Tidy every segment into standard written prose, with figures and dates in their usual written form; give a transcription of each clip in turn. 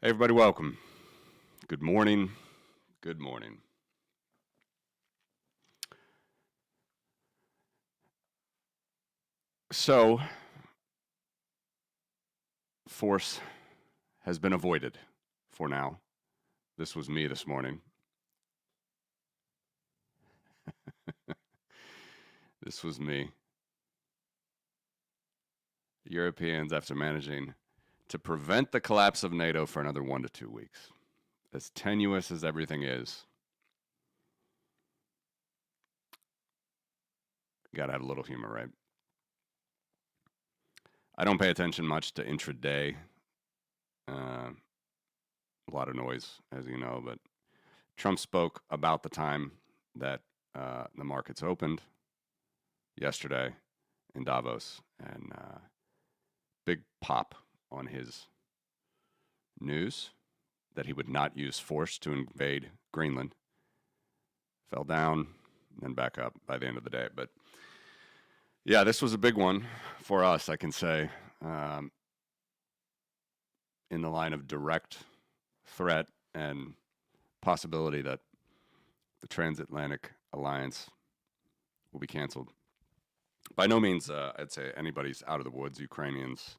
Hey everybody, welcome. Good morning. Good morning. So, force has been avoided for now. This was me this morning. This was me. Europeans, after managing to prevent the collapse of NATO for another 1 to 2 weeks. As tenuous as everything is, you gotta have a little humor, right? I don't pay attention much to intraday. A lot of noise, as you know, but Trump spoke about the time that the markets opened yesterday in Davos, and big pop on his news that he would not use force to invade Greenland. Fell down, then back up by the end of the day. But yeah, this was a big one for us, I can say, in the line of direct threat and possibility that the transatlantic alliance will be canceled. By no means, I'd say anybody's out of the woods. Ukrainians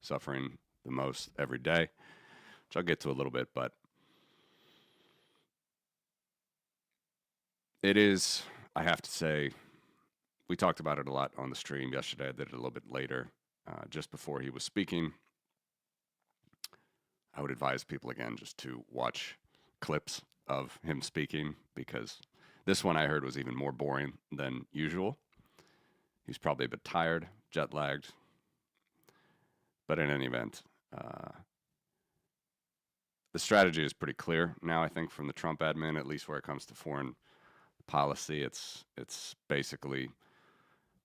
suffering the most every day, which I'll get to a little bit, but it is, I have to say, we talked about it a lot on the stream yesterday. I did it a little bit later, just before he was speaking. I would advise people again just to watch clips of him speaking, because this one I heard was even more boring than usual. He's probably a bit tired, jet lagged, but in any event, the strategy is pretty clear now, I think, from the Trump admin, at least where it comes to foreign policy. It's basically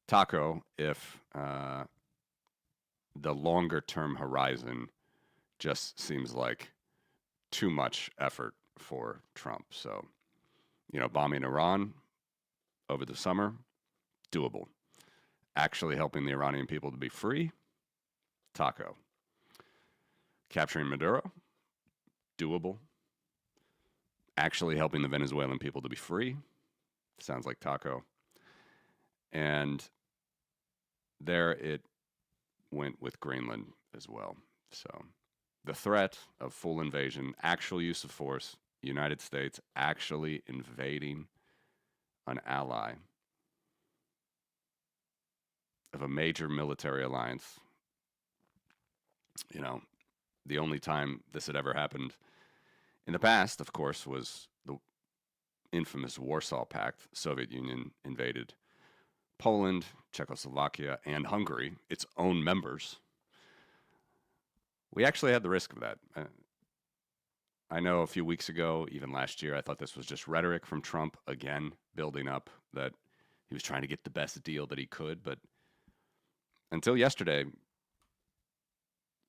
taco if the longer term horizon just seems like too much effort for Trump. So, bombing Iran over the summer, doable. Actually helping the Iranian people to be free, taco. Capturing Maduro, doable. Actually helping the Venezuelan people to be free, sounds like taco. And there it went with Greenland as well. So the threat of full invasion, actual use of force, United States actually invading an ally of a major military alliance. The only time this had ever happened in the past, of course, was the infamous Warsaw Pact. Soviet Union invaded Poland, Czechoslovakia, and Hungary, its own members. We actually had the risk of that. I know a few weeks ago, even last year, I thought this was just rhetoric from Trump, again, building up that he was trying to get the best deal that he could. But until yesterday,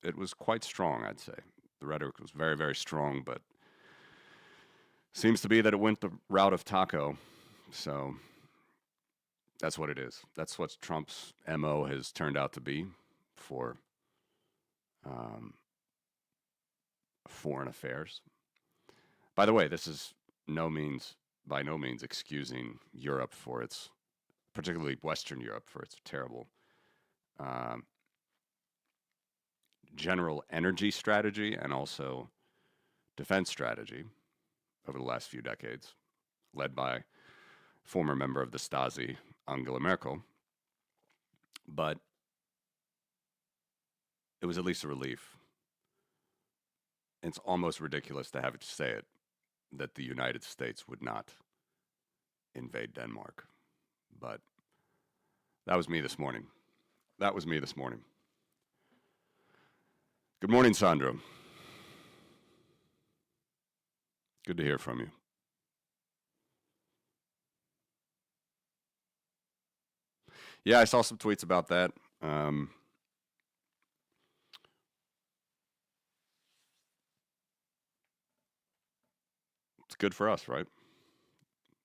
it was quite strong, I'd say. The rhetoric was very, very strong, but seems to be that it went the route of taco. So that's what it is. That's what Trump's MO has turned out to be for foreign affairs. By the way, this is by no means excusing Europe for its, particularly Western Europe, for its terrible general energy strategy and also defense strategy over the last few decades, led by former member of the Stasi, Angela Merkel. But it was at least a relief. It's almost ridiculous to have to say it, that the United States would not invade Denmark. But that was me this morning. That was me this morning. Good morning, Sandro. Good to hear from you. Yeah, I saw some tweets about that. It's good for us, right?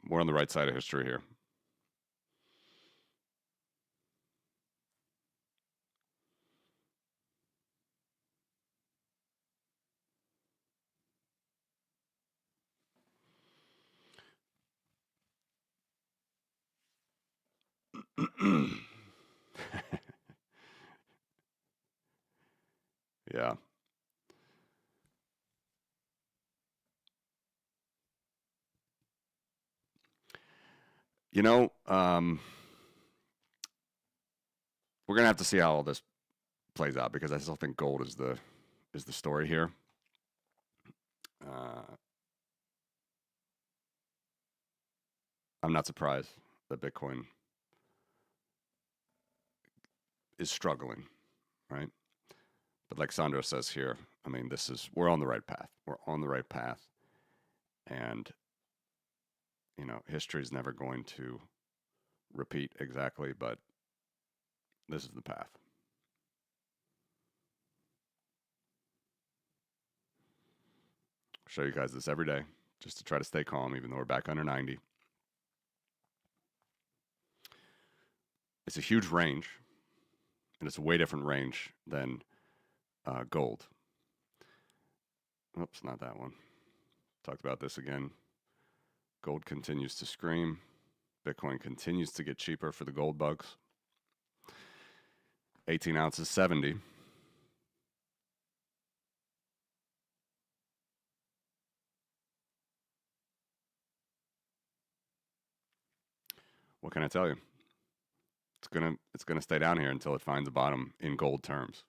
We're on the right side of history here. Yeah. You know, we're gonna have to see how all this plays out because I still think gold is the story here. Uh, I'm not surprised that Bitcoin is struggling, right? But like Sandro says here, I mean, we're on the right path. We're on the right path, and history is never going to repeat exactly, but this is the path. Show you guys this every day just to try to stay calm, even though we're back under 90. It's a huge range, and it's a way different range than gold. Oops, not that one. Talked about this again. Gold continues to scream. Bitcoin continues to get cheaper for the gold bugs. 18 ounces, 70. What can I tell you? It's gonna stay down here until it finds a bottom in gold terms.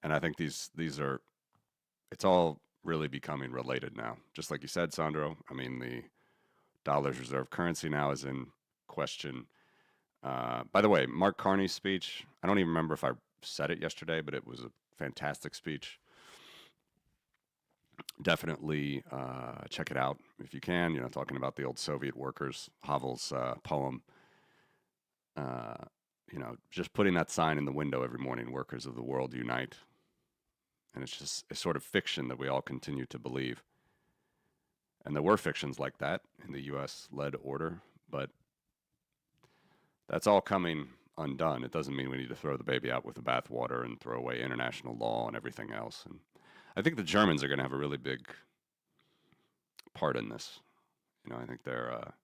And I think it's all really becoming related now. Just like you said, Sandro. I mean, the dollar's reserve currency now is in question. By the way, Mark Carney's speech, I don't even remember if I said it yesterday, but it was a fantastic speech. Definitely check it out if you can. Talking about the old Soviet workers, Havel's poem. Just putting that sign in the window every morning, workers of the world unite. And it's just a sort of fiction that we all continue to believe. And there were fictions like that in the US led order, but that's all coming undone. It doesn't mean we need to throw the baby out with the bathwater and throw away international law and everything else. And I think the Germans are going to have a really big part in this. I think they're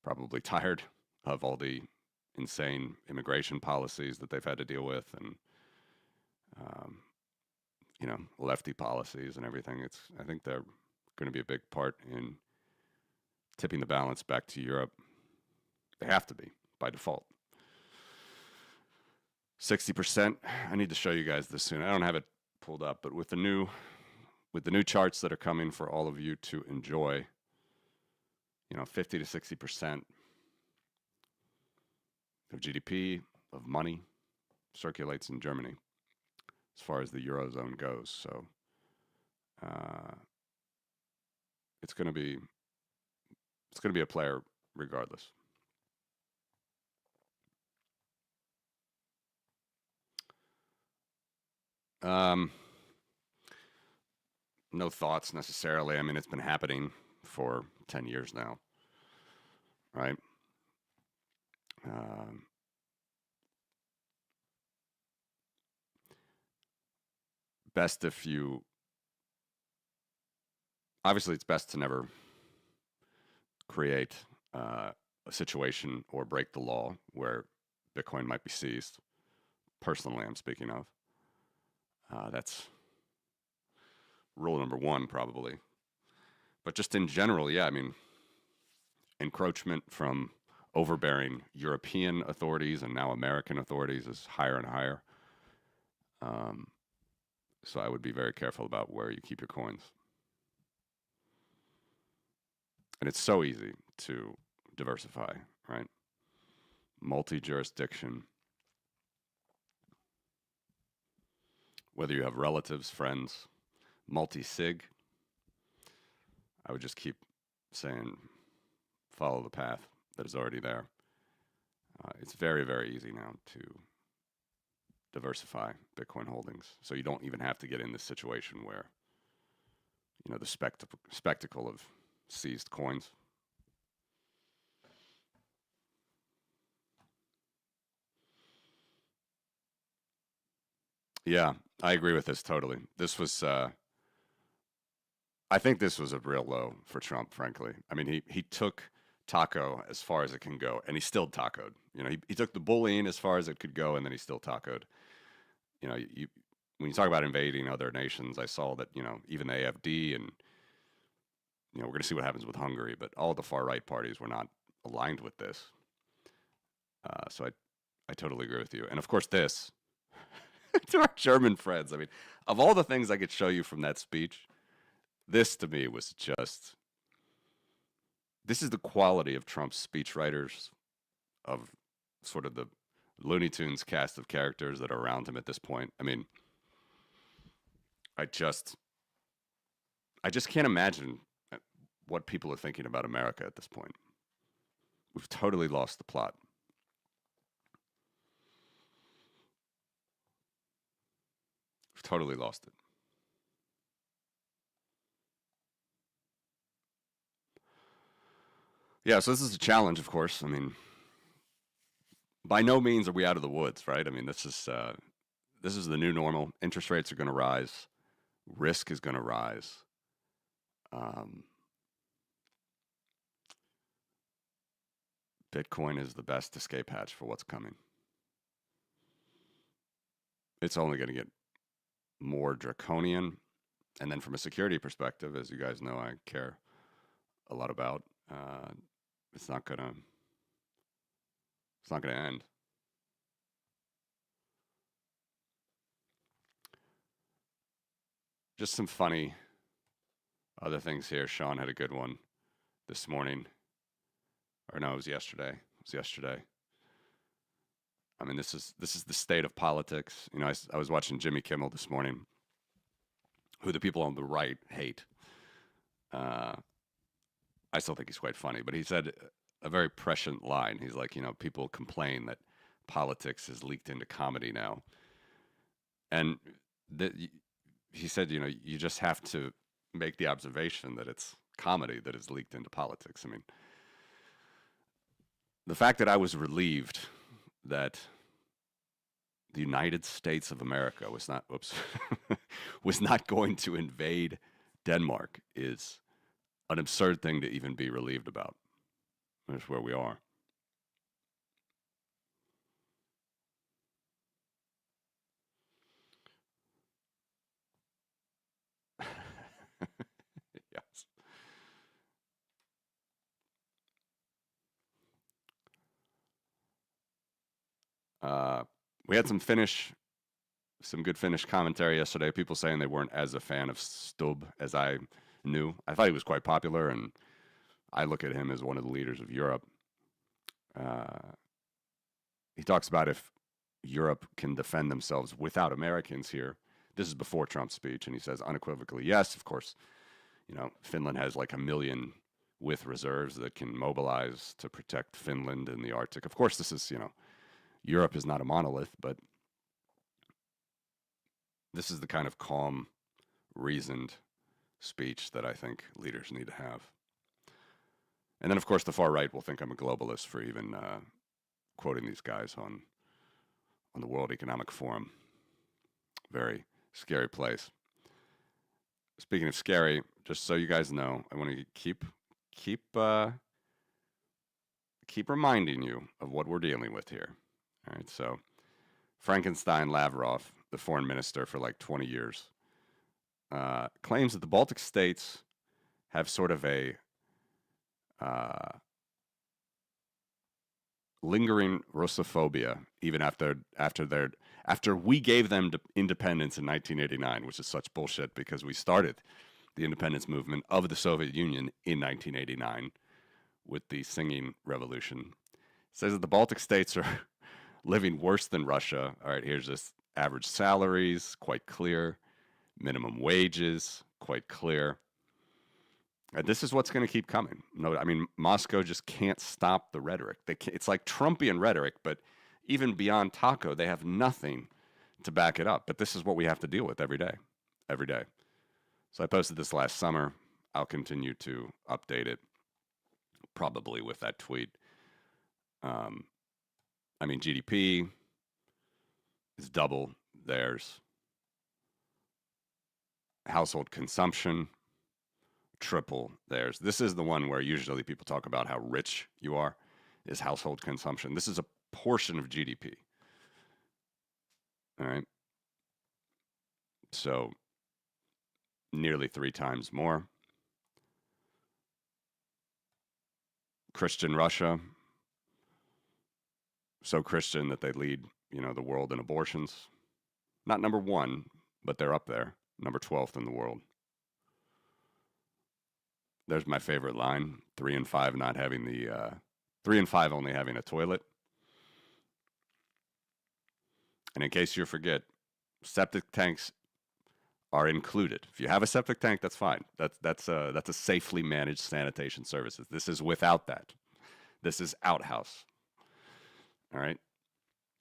probably tired of all the insane immigration policies that they've had to deal with, and um, lefty policies and everything. I think they're going to be a big part in tipping the balance back to Europe. They have to be by default. 60%. I need to show you guys this soon. I don't have it pulled up, but with the new charts that are coming for all of you to enjoy, 50 to 60% of GDP, of money, circulates in Germany as far as the Eurozone goes. So it's going to be a player regardless. No thoughts necessarily. I mean, it's been happening for 10 years now, right? Best if you, obviously, it's best to never create a situation or break the law where Bitcoin might be seized. Personally, I'm speaking of. That's rule number one, probably. But just in general, yeah, I mean, encroachment from overbearing European authorities and now American authorities is higher and higher. So I would be very careful about where you keep your coins. And it's so easy to diversify, right? Multi-jurisdiction. Whether you have relatives, friends, multi-sig, I would just keep saying follow the path that is already there. It's very, very easy now to diversify Bitcoin holdings. So you don't even have to get in this situation where, the spectacle of seized coins. Yeah, I agree with this totally. I think this was a real low for Trump, frankly. I mean, he took taco as far as it can go, and he still tacoed. He took the bullying as far as it could go, and then he still tacoed. When you talk about invading other nations, I saw that even the AfD, and we're going to see what happens with Hungary, but all the far right parties were not aligned with this. So I totally agree with you. And of course, this to our German friends. I mean, of all the things I could show you from that speech, this to me was just. This is the quality of Trump's speechwriters, of sort of the Looney Tunes cast of characters that are around him at this point. I mean, I just can't imagine what people are thinking about America at this point. We've totally lost the plot. We've totally lost it. Yeah, so this is a challenge, of course. I mean, by no means are we out of the woods, right? I mean, this is the new normal. Interest rates are going to rise. Risk is going to rise. Bitcoin is the best escape hatch for what's coming. It's only going to get more draconian. And then from a security perspective, as you guys know, I care a lot about, it's not going to end. Just some funny other things here. Sean had a good one this morning. Or no, it was yesterday. I mean, this is the state of politics. I was watching Jimmy Kimmel this morning, who the people on the right hate. I still think he's quite funny, but he said a very prescient line. He's like, people complain that politics is leaked into comedy now. And he said, you just have to make the observation that it's comedy that is leaked into politics. I mean, the fact that I was relieved that the United States of America was not, was not going to invade Denmark is an absurd thing to even be relieved about. That's where we are. Yes. We had some good Finnish commentary yesterday. People saying they weren't as a fan of Stubb as I knew. I thought he was quite popular, and I look at him as one of the leaders of Europe. He talks about if Europe can defend themselves without Americans here. This is before Trump's speech, and he says unequivocally, yes, of course, Finland has like 1 million with reserves that can mobilize to protect Finland in the Arctic. Of course, this is, Europe is not a monolith, but this is the kind of calm, reasoned speech that I think leaders need to have. And then, of course, the far right will think I'm a globalist for even quoting these guys on the World Economic Forum. Very scary place. Speaking of scary, just so you guys know, I want to keep reminding you of what we're dealing with here. All right, so Frankenstein Lavrov, the foreign minister for like 20 years, claims that the Baltic states have sort of a lingering Russophobia, even after we gave them independence in 1989, which is such bullshit because we started the independence movement of the Soviet Union in 1989 with the singing revolution. It says that the Baltic states are living worse than Russia. All right, here's this: average salaries, quite clear; minimum wages, quite clear. And this is what's going to keep coming. No, I mean, Moscow just can't stop the rhetoric. It's like Trumpian rhetoric, but even beyond taco, they have nothing to back it up. But this is what we have to deal with every day. So I posted this last summer. I'll continue to update it, probably with that tweet. I mean, GDP is double theirs. Household consumption triple theirs. This is the one where usually people talk about how rich you are, is household consumption. This is a portion of GDP. All right. So nearly 3 times more. Christian Russia, so Christian that they lead, the world in abortions. Not number 1, but they're up there, number 12th in the world. There's my favorite line: 3 and 5 not having 3 and 5 only having a toilet. And in case you forget, septic tanks are included. If you have a septic tank, that's fine. That's a safely managed sanitation services. This is without that. This is outhouse. All right.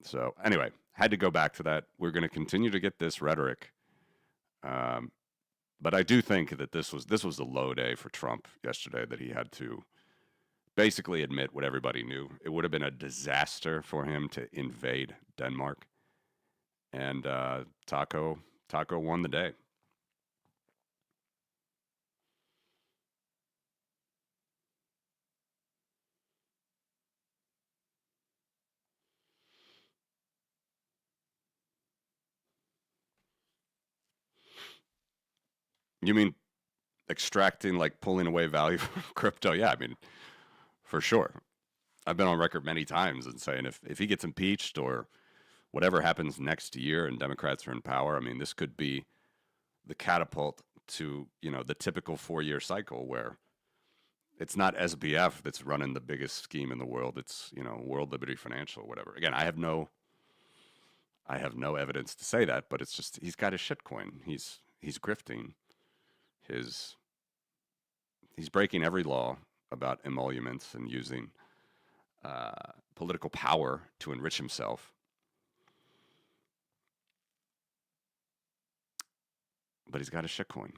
So anyway, had to go back to that. We're going to continue to get this rhetoric, but I do think that this was a low day for Trump yesterday. That he had to basically admit what everybody knew. It would have been a disaster for him to invade Denmark, and Taco won the day. You mean extracting, like pulling away value from crypto? Yeah, I mean, for sure. I've been on record many times and saying if he gets impeached or whatever happens next year and Democrats are in power, I mean, this could be the catapult to, the typical 4-year cycle where it's not SBF that's running the biggest scheme in the world. It's, World Liberty Financial or whatever. Again, I have no evidence to say that, but it's just he's got a shitcoin. He's grifting. He's breaking every law about emoluments and using political power to enrich himself. But he's got a shitcoin,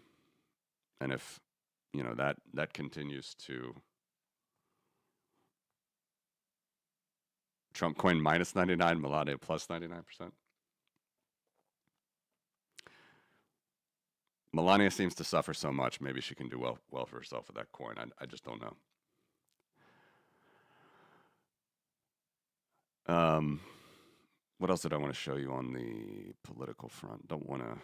and if that continues to Trump coin minus 99, Melania plus 99%. Melania seems to suffer so much. Maybe she can do well for herself with that coin. I just don't know. What else did I want to show you on the political front? Don't want to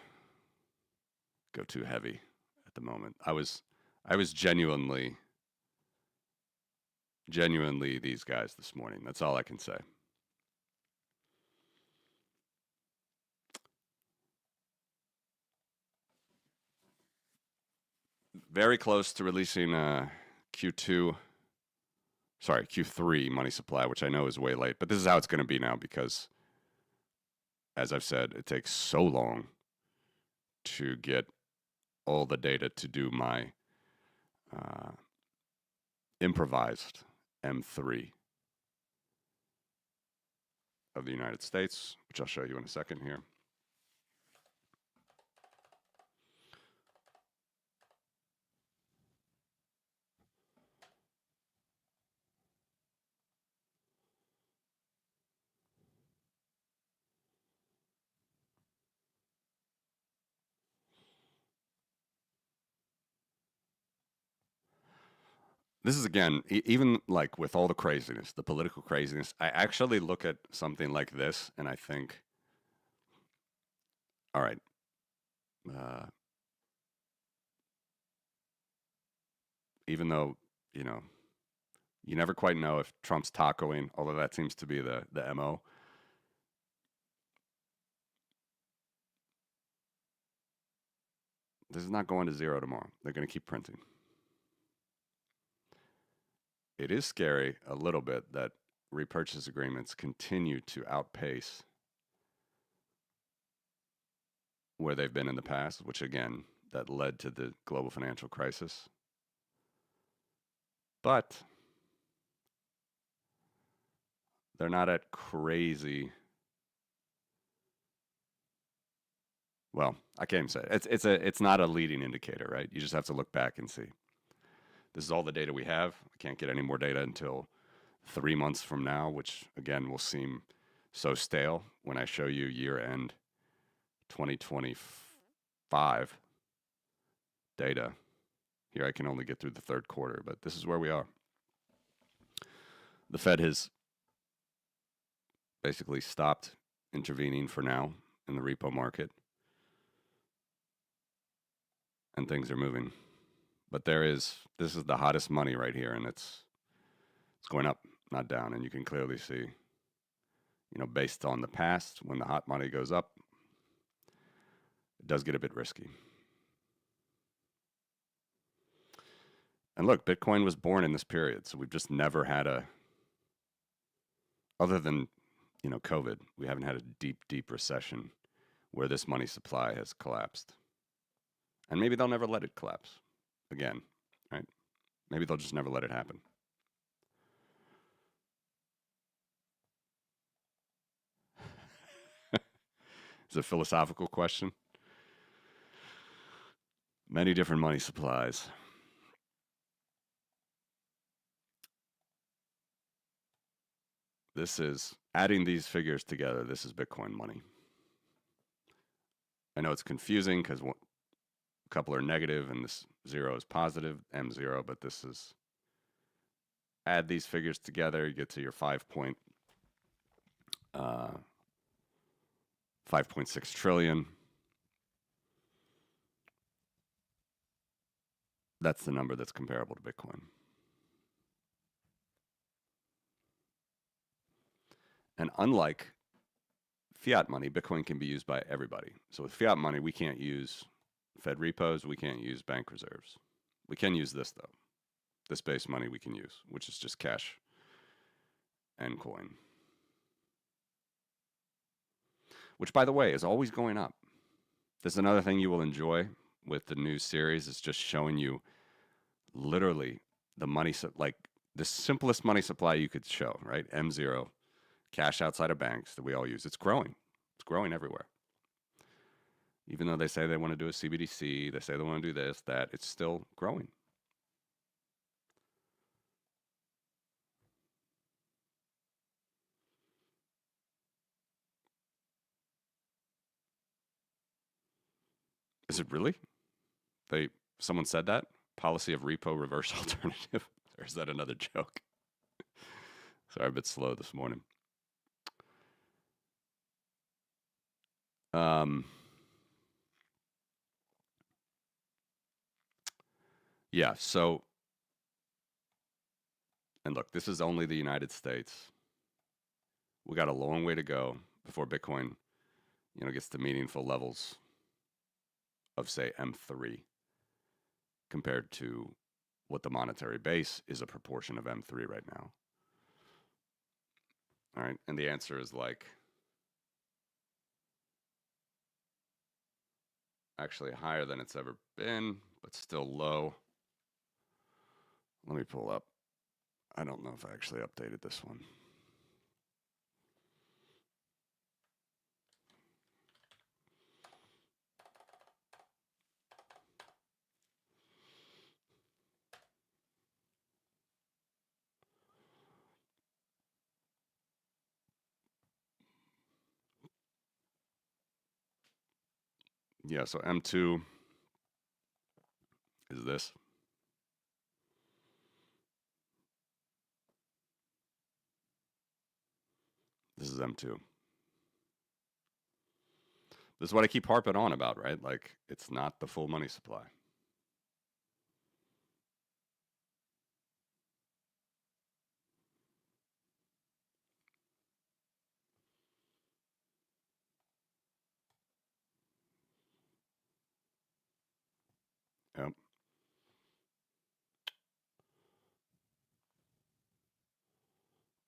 go too heavy at the moment. I was genuinely these guys this morning. That's all I can say. Very close to releasing Q3 money supply, which I know is way late, but this is how it's going to be now because, as I've said, it takes so long to get all the data to do my improvised M3 of the United States, which I'll show you in a second here. This is, again, even like with all the craziness, the political craziness, I actually look at something like this and I think, all right, even though, you never quite know if Trump's tacoing, although that seems to be the MO. This is not going to zero tomorrow. They're going to keep printing. It is scary a little bit that repurchase agreements continue to outpace where they've been in the past, which again, that led to the global financial crisis. But they're not at crazy. Well, I can't even say it. It's not a leading indicator, right? You just have to look back and see. This is all the data we have. I can't get any more data until 3 months from now, which again will seem so stale when I show you year-end 2025 data. Here I can only get through the third quarter, but this is where we are. The Fed has basically stopped intervening for now in the repo market, and things are moving. But this is the hottest money right here, and it's going up, not down. And you can clearly see, based on the past, when the hot money goes up, it does get a bit risky. And look, Bitcoin was born in this period, so we've just never had other than, COVID, we haven't had a deep, deep recession where this money supply has collapsed. And maybe they'll never let it collapse again, right? Maybe they'll just never let it happen. It's a philosophical question. Many different money supplies. This is adding these figures together. This is Bitcoin money. I know it's confusing because a couple are negative and this 0 is positive, M0, but this is add these figures together, you get to your 5.6 trillion. That's the number that's comparable to Bitcoin. And unlike fiat money, Bitcoin can be used by everybody. So with fiat money, we can't use Fed repos, we can't use bank reserves. We can use this though. This base money we can use, which is just cash and coin. Which, by the way, is always going up. This is another thing you will enjoy with the new series. It's just showing you literally the money, like the simplest money supply you could show, right? M0, cash outside of banks that we all use. It's growing. It's growing everywhere. Even though they say they want to do a CBDC, they say they want to do this, that, it's still growing. Is it really? Someone said that? Policy of repo reverse alternative? Or is that another joke? Sorry, a bit slow this morning. Yeah, so, and look, this is only the United States. We got a long way to go before Bitcoin, gets to meaningful levels of, say, M3 compared to what the monetary base is a proportion of M3 right now. All right, and the answer is like actually higher than it's ever been, but still low. Let me pull up. I don't know if I actually updated this one. Yeah, so M2 is this. This is M2. This is what I keep harping on about, right? Like, it's not the full money supply. Yep.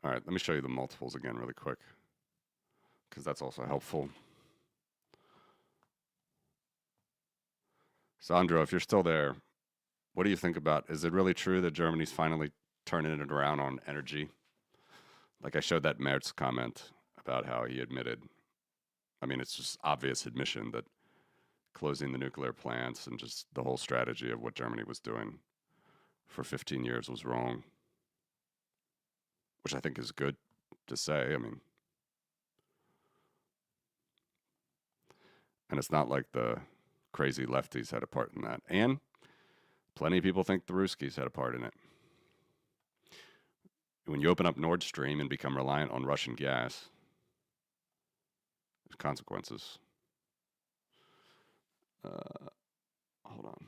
All right, let me show you the multiples again really quick, because that's also helpful. Sandro, if you're still there, what do you think about, is it really true that Germany's finally turning it around on energy? Like I showed that Merz comment about how he admitted, I mean, it's just obvious admission that closing the nuclear plants and just the whole strategy of what Germany was doing for 15 years was wrong, which I think is good to say. I mean, and it's not like the crazy lefties had a part in that. And Plenty of people think the Ruskies had a part in it. When you open up Nord Stream and become reliant on Russian gas, there's consequences. Hold on.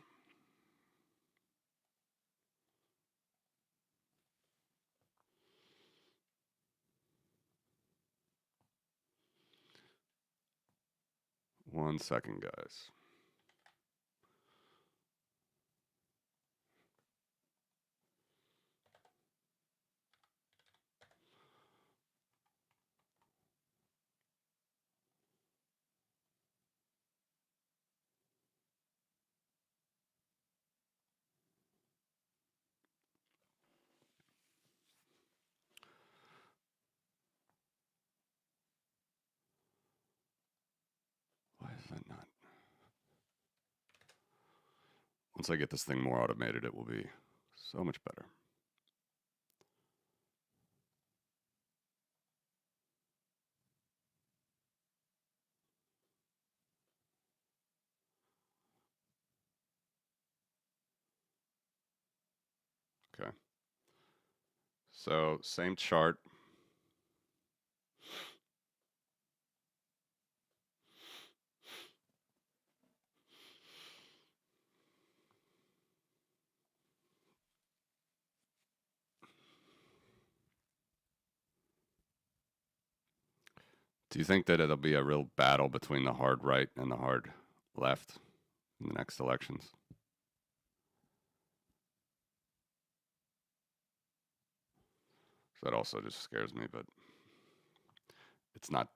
One second, guys. Why is that not? Once I get this thing more automated, it will be so much better. Okay. So same chart. Do you think that it'll be a real battle between the hard right and the hard left in the next elections? So that also just scares me, but it's not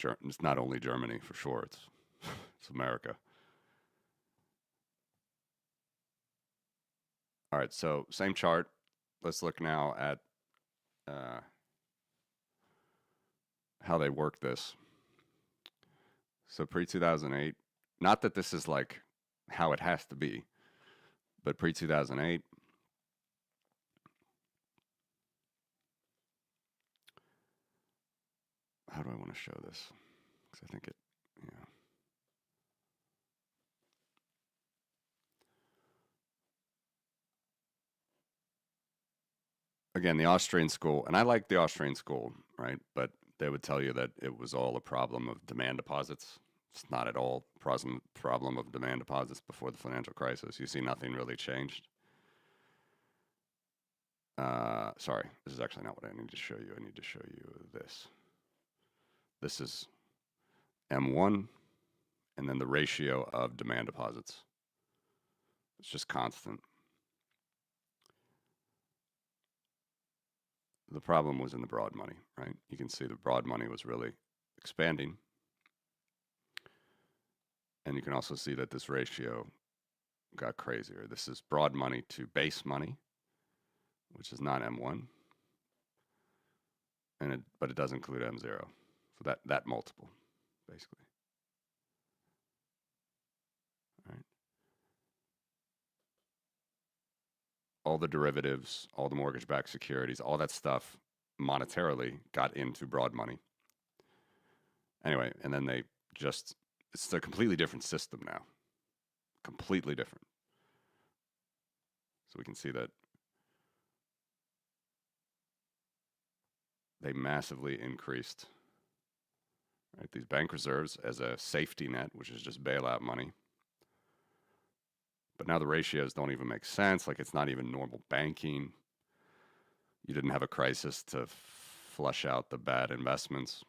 only Germany for sure. It's America. All right, so same chart. Let's look now at how they work this. So pre-2008, not that this is like how it has to be, but pre-2008, how do I want to show this? Because I think it, yeah. Again, the Austrian school, and I like the Austrian school, right? But they would tell you that it was all a problem of demand deposits. It's not at all problem of demand deposits before the financial crisis. You see nothing really changed. Sorry, this is actually not what I need to show you. I need to show you this. This is M1, and then the ratio of demand deposits. It's just constant. The problem was in the broad money, right? You can see the broad money was really expanding. And you can also see that this ratio got crazier. This is broad money to base money, which is not M1. But it does include M0. So that multiple, basically. All right. All the derivatives, all the mortgage-backed securities, all that stuff monetarily got into broad money. Anyway, and then it's a completely different system now. Completely different. So we can see that they massively increased, right, these bank reserves as a safety net, which is just bailout money. But now the ratios don't even make sense. Like, it's not even normal banking. You didn't have a crisis to flush out the bad investments.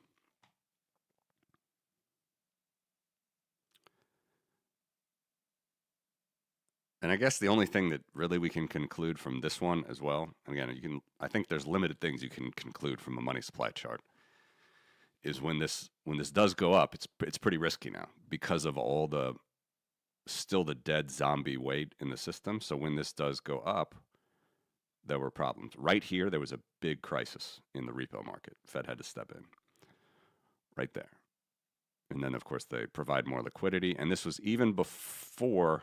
And I guess the only thing that really we can conclude from this one as well, and again, I think there's limited things you can conclude from a money supply chart, is when this does go up, it's pretty risky now because of all the still the dead zombie weight in the system. So when this does go up, there were problems. Right here, there was a big crisis in the repo market. Fed had to step in. Right there. And then, of course, they provide more liquidity. And this was even before,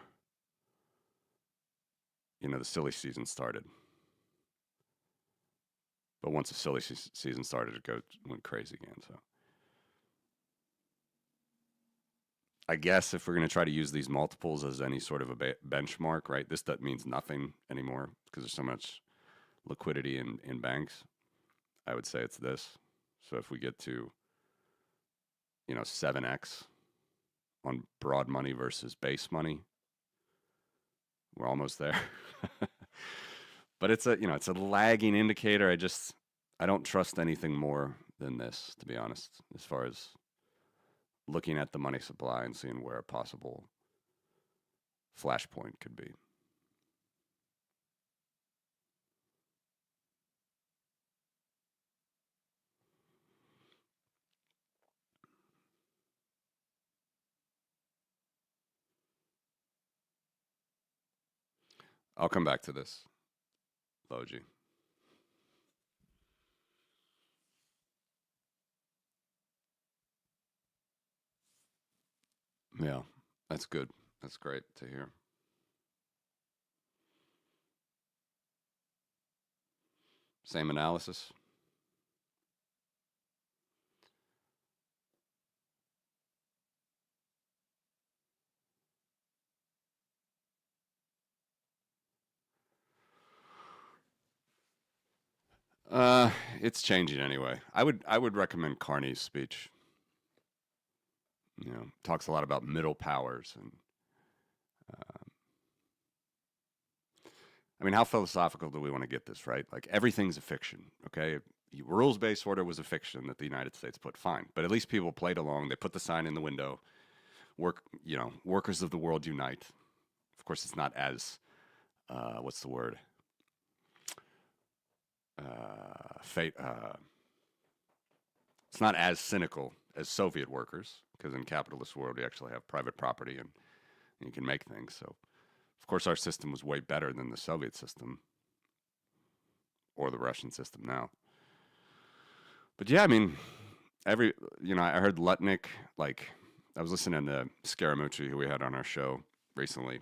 the silly season started. But once the silly season started, it went crazy again. So I guess if we're going to try to use these multiples as any sort of a benchmark, right? This that means nothing anymore because there's so much liquidity in banks. I would say it's this. So if we get to 7x on broad money versus base money, we're almost there. But it's a lagging indicator. I don't trust anything more than this, to be honest, as far as looking at the money supply and seeing where a possible flashpoint could be. I'll come back to this, Logi. Yeah, that's good. That's great to hear. Same analysis. It's changing anyway. I would recommend Carney's speech. Talks a lot about middle powers and I mean, how philosophical do we want to get this, right? Like everything's a fiction, okay? Rules-based order was a fiction that the United States put, fine, but at least people played along. They put the sign in the window. Workers of the world unite. Of course, it's not as what's the word? Fate. It's not as cynical as Soviet workers, because in capitalist world you actually have private property and you can make things. So, of course, our system was way better than the Soviet system or the Russian system now. But yeah, I mean, I heard Lutnick, like, I was listening to Scaramucci, who we had on our show recently.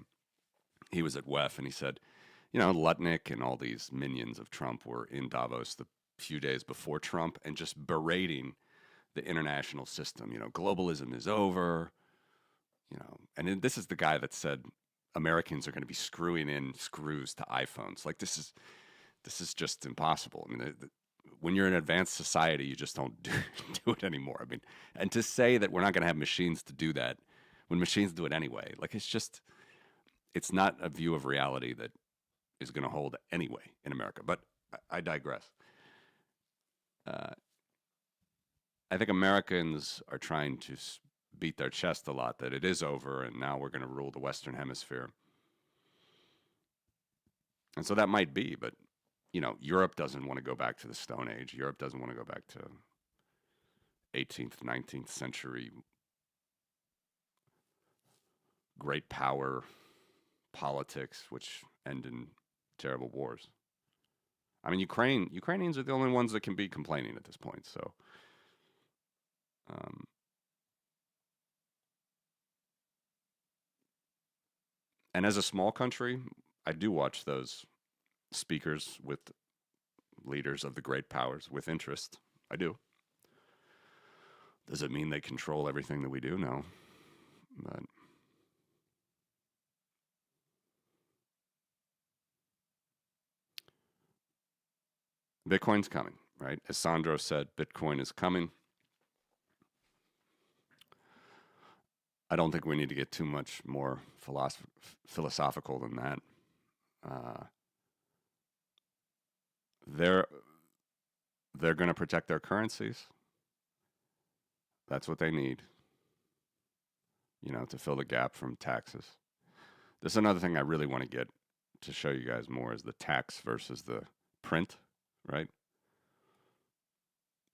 He was at WEF and he said, Lutnick and all these minions of Trump were in Davos the few days before Trump and just berating the international system. Globalism is over. And this is the guy that said Americans are going to be screwing in screws to iPhones. Like this is just impossible. I mean, when you're an advanced society, you just don't do it anymore. I mean, and to say that we're not going to have machines to do that when machines do it anyway, like it's not a view of reality that is going to hold anyway in America. But I digress. I think Americans are trying to beat their chest a lot that it is over and now we're going to rule the Western Hemisphere. And so that might be, but Europe doesn't want to go back to the Stone Age. Europe doesn't want to go back to 18th, 19th century great power politics, which end in terrible wars. I mean, Ukrainians are the only ones that can be complaining at this point. So, and as a small country, I do watch those speakers with leaders of the great powers with interest. I do. Does it mean they control everything that we do? No. But Bitcoin's coming, right? As Sandro said, Bitcoin is coming. I don't think we need to get too much more philosophical than that. They're going to protect their currencies. That's what they need, to fill the gap from taxes. This is another thing I really want to get to show you guys more is the tax versus the print, right?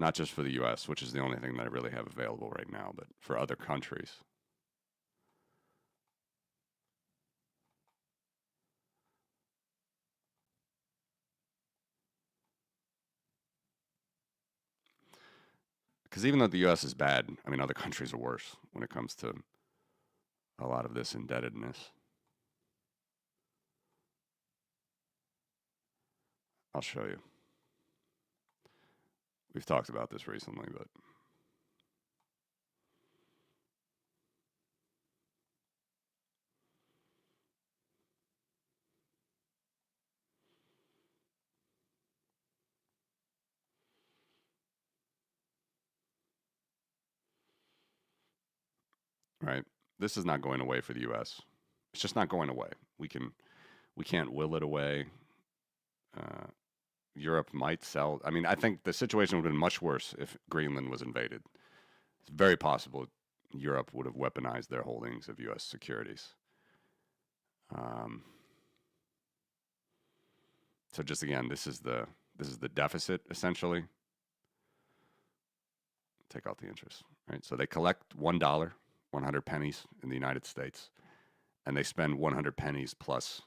Not just for the US, which is the only thing that I really have available right now, but for other countries. Because even though the US is bad, I mean, other countries are worse when it comes to a lot of this indebtedness. I'll show you. We've talked about this recently, but right? This is not going away for the U.S. It's just not going away. We can't will it away. Uh, Europe might sell. I mean, I think the situation would have been much worse if Greenland was invaded. It's very possible Europe would have weaponized their holdings of U.S. securities. Um, so just again, this is the deficit essentially. Take out the interest, right? So they collect $1, 100 pennies in the United States, and they spend 100 pennies plus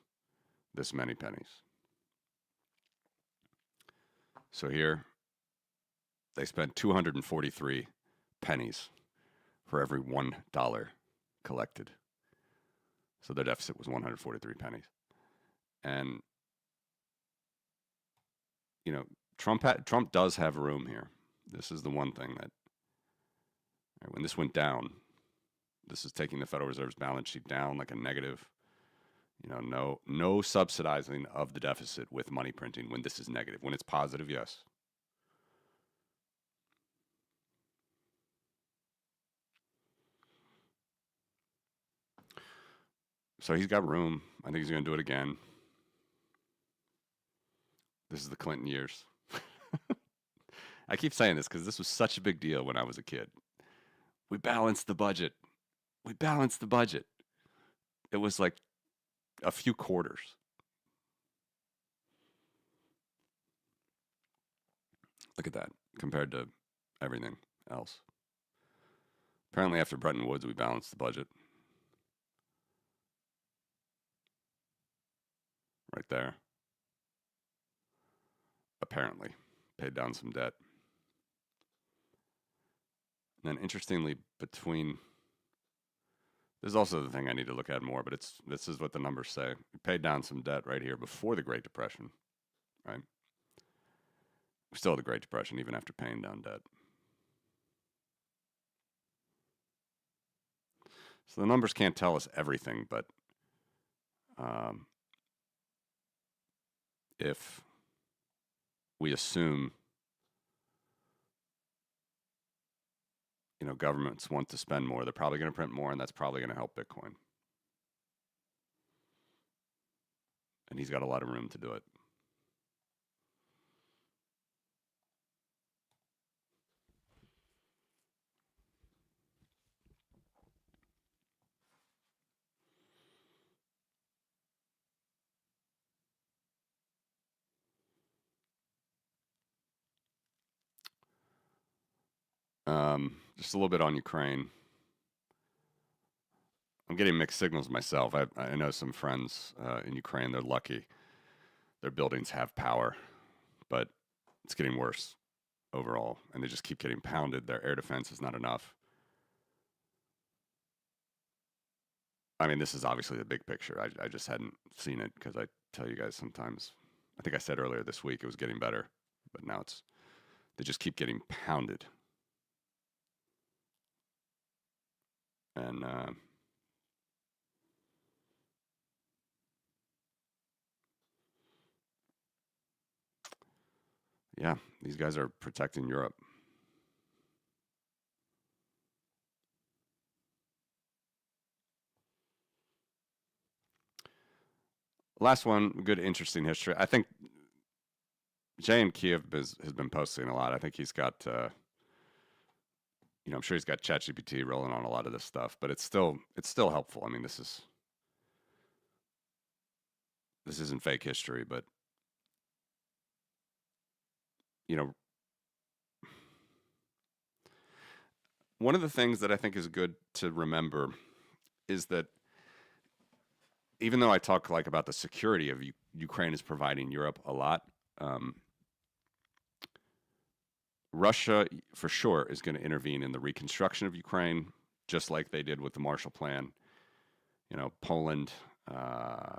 this many pennies. So here, they spent 243 pennies for every $1 collected. So their deficit was 143 pennies. And, you know, Trump does have room here. This is the one thing that, right, when this went down, this is taking the Federal Reserve's balance sheet down like a negative. You know, no subsidizing of the deficit with money printing when this is negative. When it's positive, yes. So he's got room. I think he's going to do it again. This is the Clinton years. I keep saying this because this was such a big deal when I was a kid. We balanced the budget. We balanced the budget. It was like a few quarters. Look at that compared to everything else. Apparently, after Bretton Woods, we balanced the budget. Right there. Apparently, paid down some debt. And then, interestingly, between this is also the thing I need to look at more, but this is what the numbers say. We paid down some debt right here before the Great Depression, right? We still had the Great Depression even after paying down debt. So the numbers can't tell us everything, but if we assume, you know, governments want to spend more, they're probably going to print more, and that's probably going to help Bitcoin. And he's got a lot of room to do it. Just a little bit on Ukraine. I'm getting mixed signals myself. I know some friends in Ukraine. They're lucky. Their buildings have power, but it's getting worse overall, and they just keep getting pounded. Their air defense is not enough. I mean, this is obviously the big picture. I just hadn't seen it because I tell you guys sometimes. I think I said earlier this week it was getting better, but now they just keep getting pounded. And yeah, these guys are protecting Europe. Last one, good, interesting history. I think Jay in Kiev has been posting a lot. I think he's got, you know, I'm sure he's got ChatGPT rolling on a lot of this stuff, but it's still helpful. I mean, this isn't fake history, but you know, one of the things that I think is good to remember is that even though I talk like about the security of Ukraine is providing Europe a lot, Russia for sure is going to intervene in the reconstruction of Ukraine, just like they did with the Marshall Plan. You know, Poland,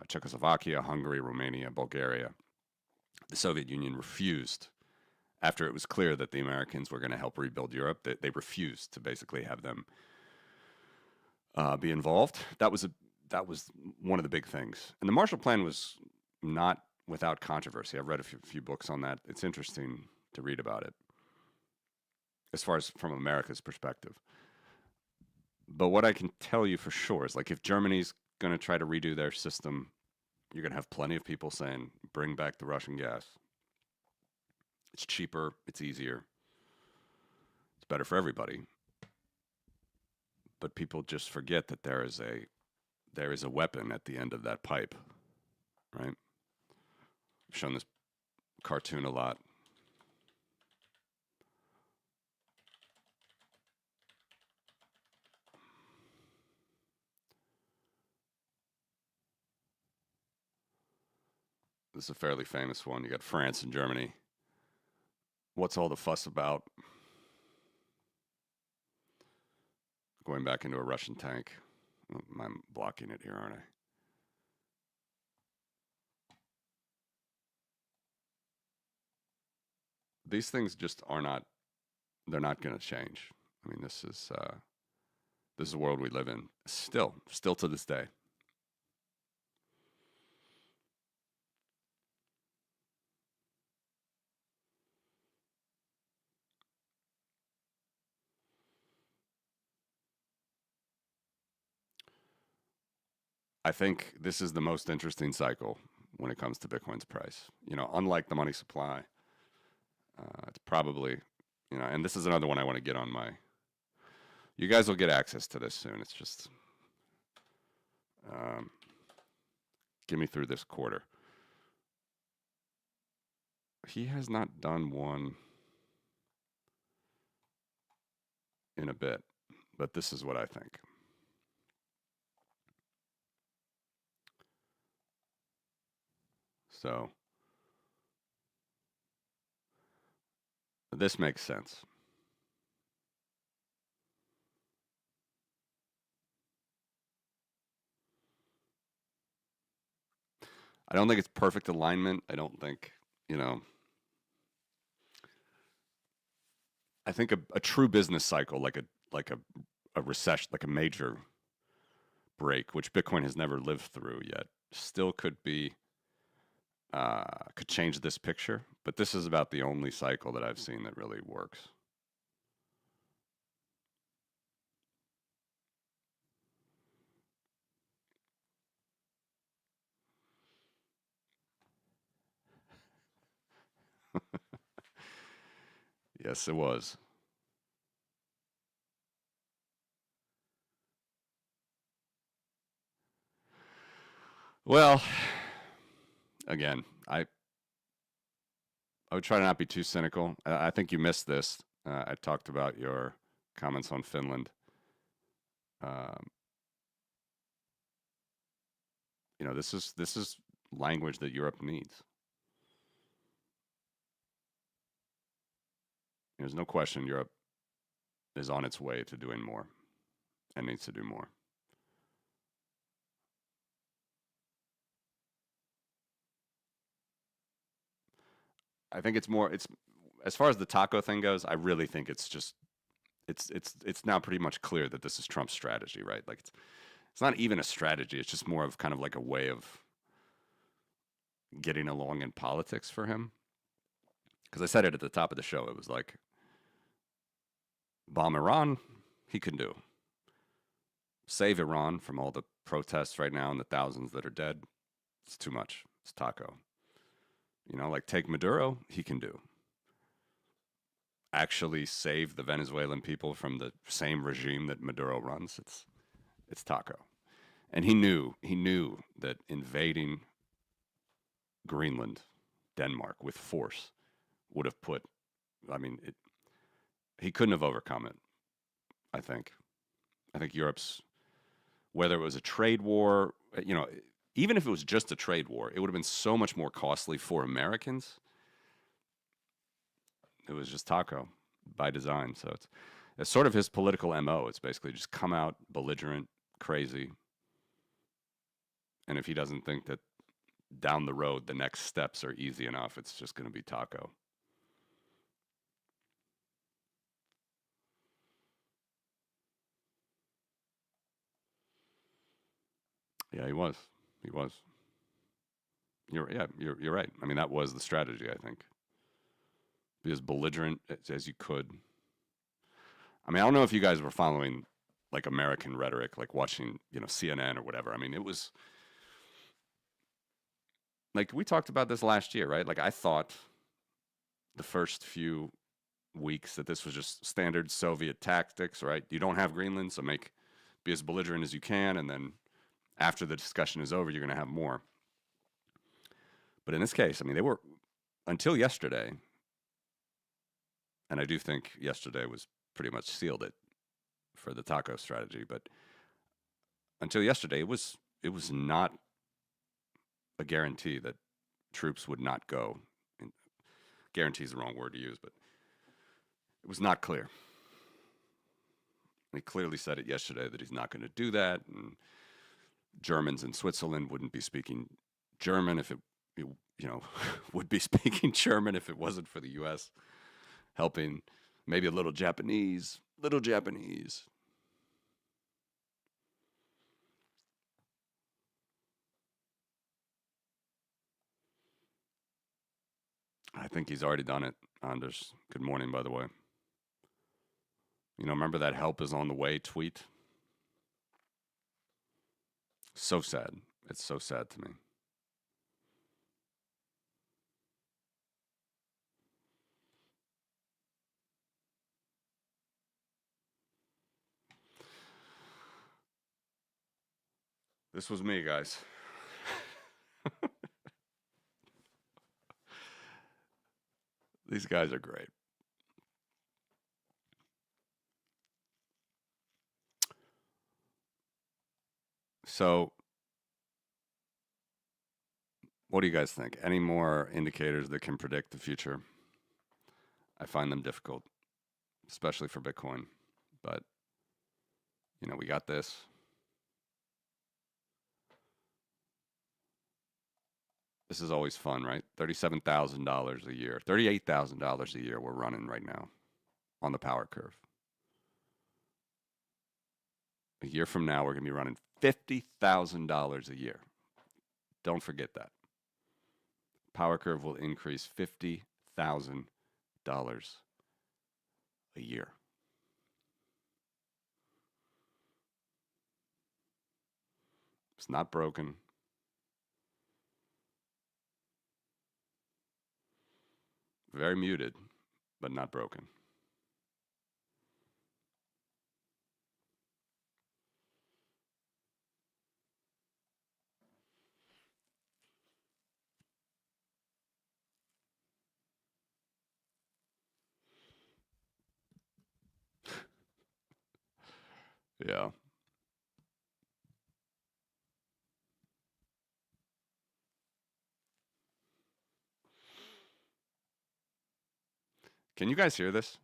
Czechoslovakia, Hungary, Romania, Bulgaria. The Soviet Union refused, after it was clear that the Americans were going to help rebuild Europe, they refused to basically have them be involved. That was one of the big things. And the Marshall Plan was not without controversy. I've read a few books on that. It's interesting to read about it, as far as from America's perspective. But what I can tell you for sure is like if Germany's going to try to redo their system, you're going to have plenty of people saying, bring back the Russian gas. It's cheaper, it's easier, it's better for everybody. But people just forget that there is a weapon at the end of that pipe, right? I've shown this cartoon a lot. This is a fairly famous one. You got France and Germany. What's all the fuss about? Going back into a Russian tank. I'm blocking it here, aren't I? These things just are not, they're not going to change. I mean, this is the world we live in. Still to this day. I think this is the most interesting cycle when it comes to Bitcoin's price. You know, unlike the money supply, it's probably, you know, and this is another one I want to get on my. You guys will get access to this soon. It's just, get me through this quarter. He has not done one in a bit, but this is what I think. So this makes sense. I don't think it's perfect alignment. I don't think, you know, I think a true business cycle, like a recession, like a major break, which Bitcoin has never lived through yet, still could be could change this picture. But this is about the only cycle that I've seen that really works. Yes, it was. Well, again, I would try to not be too cynical. I think you missed this. I talked about your comments on Finland. Um, you know, this is language that Europe needs. There's no question Europe is on its way to doing more and needs to do more. I think it's more. It's as far as the taco thing goes. I really think it's just it's now pretty much clear that this is Trump's strategy, right? Like it's not even a strategy. It's just more of kind of like a way of getting along in politics for him. Because I said it at the top of the show. It was like bomb Iran, he can do. Save Iran from all the protests right now and the thousands that are dead. It's too much. It's taco. You know, like take Maduro, he can do. Actually save the Venezuelan people from the same regime that Maduro runs. It's taco. And he knew that invading Greenland, Denmark with force would have put I mean, he couldn't have overcome it, I think. I think Europe's whether it was a trade war, you know, even if it was just a trade war, it would have been so much more costly for Americans. It was just taco by design. So it's sort of his political MO. It's basically just come out belligerent, crazy. And if he doesn't think that down the road the next steps are easy enough, it's just going to be taco. Yeah, he was. He was. You're right. I mean, that was the strategy, I think. Be as belligerent as you could. I mean, I don't know if you guys were following like American rhetoric, like watching, CNN or whatever. I mean, it was like we talked about this last year, right? Like I thought the first few weeks that this was just standard Soviet tactics, right? You don't have Greenland, so be as belligerent as you can, and then after the discussion is over, you're going to have more. But in this case, I mean, they were until yesterday, and I do think yesterday was pretty much sealed it for the taco strategy. But until yesterday, it was not a guarantee that troops would not go. And guarantee is the wrong word to use, but it was not clear. He clearly said it yesterday that he's not going to do that, and Germans in Switzerland wouldn't be speaking German if it would be speaking German if it wasn't for the U.S. helping. Maybe a little Japanese. I think he's already done it, Anders. Good morning, by the way. Remember that help is on the way tweet? So sad. It's so sad to me. This was me, guys. These guys are great. So, what do you guys think? Any more indicators that can predict the future? I find them difficult, especially for Bitcoin. But, we got this. This is always fun, right? $37,000 a year, $38,000 a year we're running right now on the power curve. A year from now, we're going to be running $50,000 a year. Don't forget that. Power curve will increase $50,000 a year. It's not broken. Very muted, but not broken. Yeah. Can you guys hear this?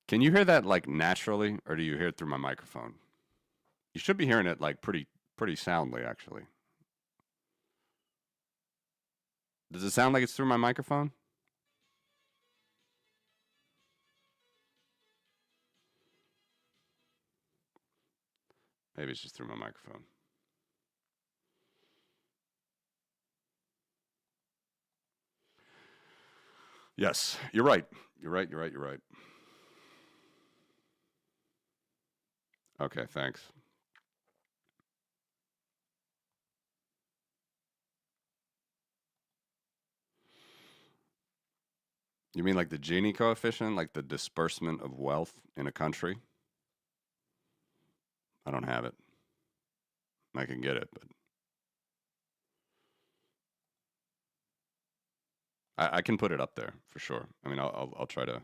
Can you hear that like naturally, or do you hear it through my microphone? You should be hearing it like pretty soundly, actually. Does it sound like it's through my microphone? Maybe it's just through my microphone. Yes, you're right. You're right. Okay, thanks. You mean like the Gini coefficient, like the disbursement of wealth in a country? I don't have it. I can get it, but I can put it up there for sure. I mean, I'll try to.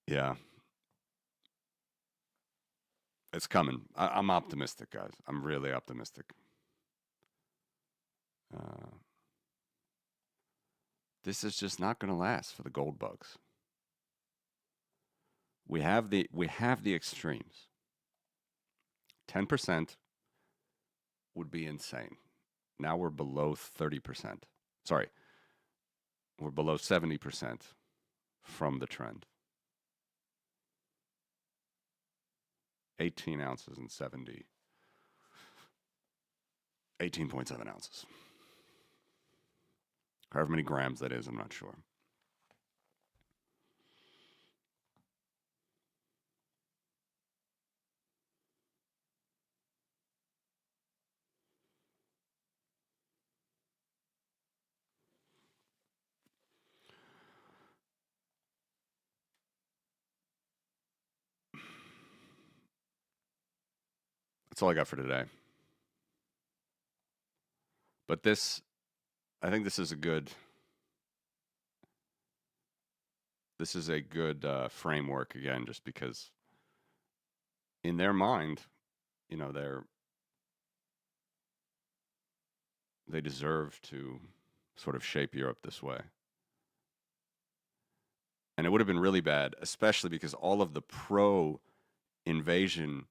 Yeah, it's coming. I'm optimistic, guys. I'm really optimistic. Uh, this is just not going to last for the gold bugs. We have the extremes. 10% would be insane. Now we're below 30%. Sorry, we're below 70% from the trend. 18 ounces and 70. 18.7 ounces. However many grams that is, I'm not sure. That's all I got for today. But this, I think this is a good framework again, just because in their mind, you know, they deserve to sort of shape Europe this way. And it would have been really bad, especially because all of the pro-invasion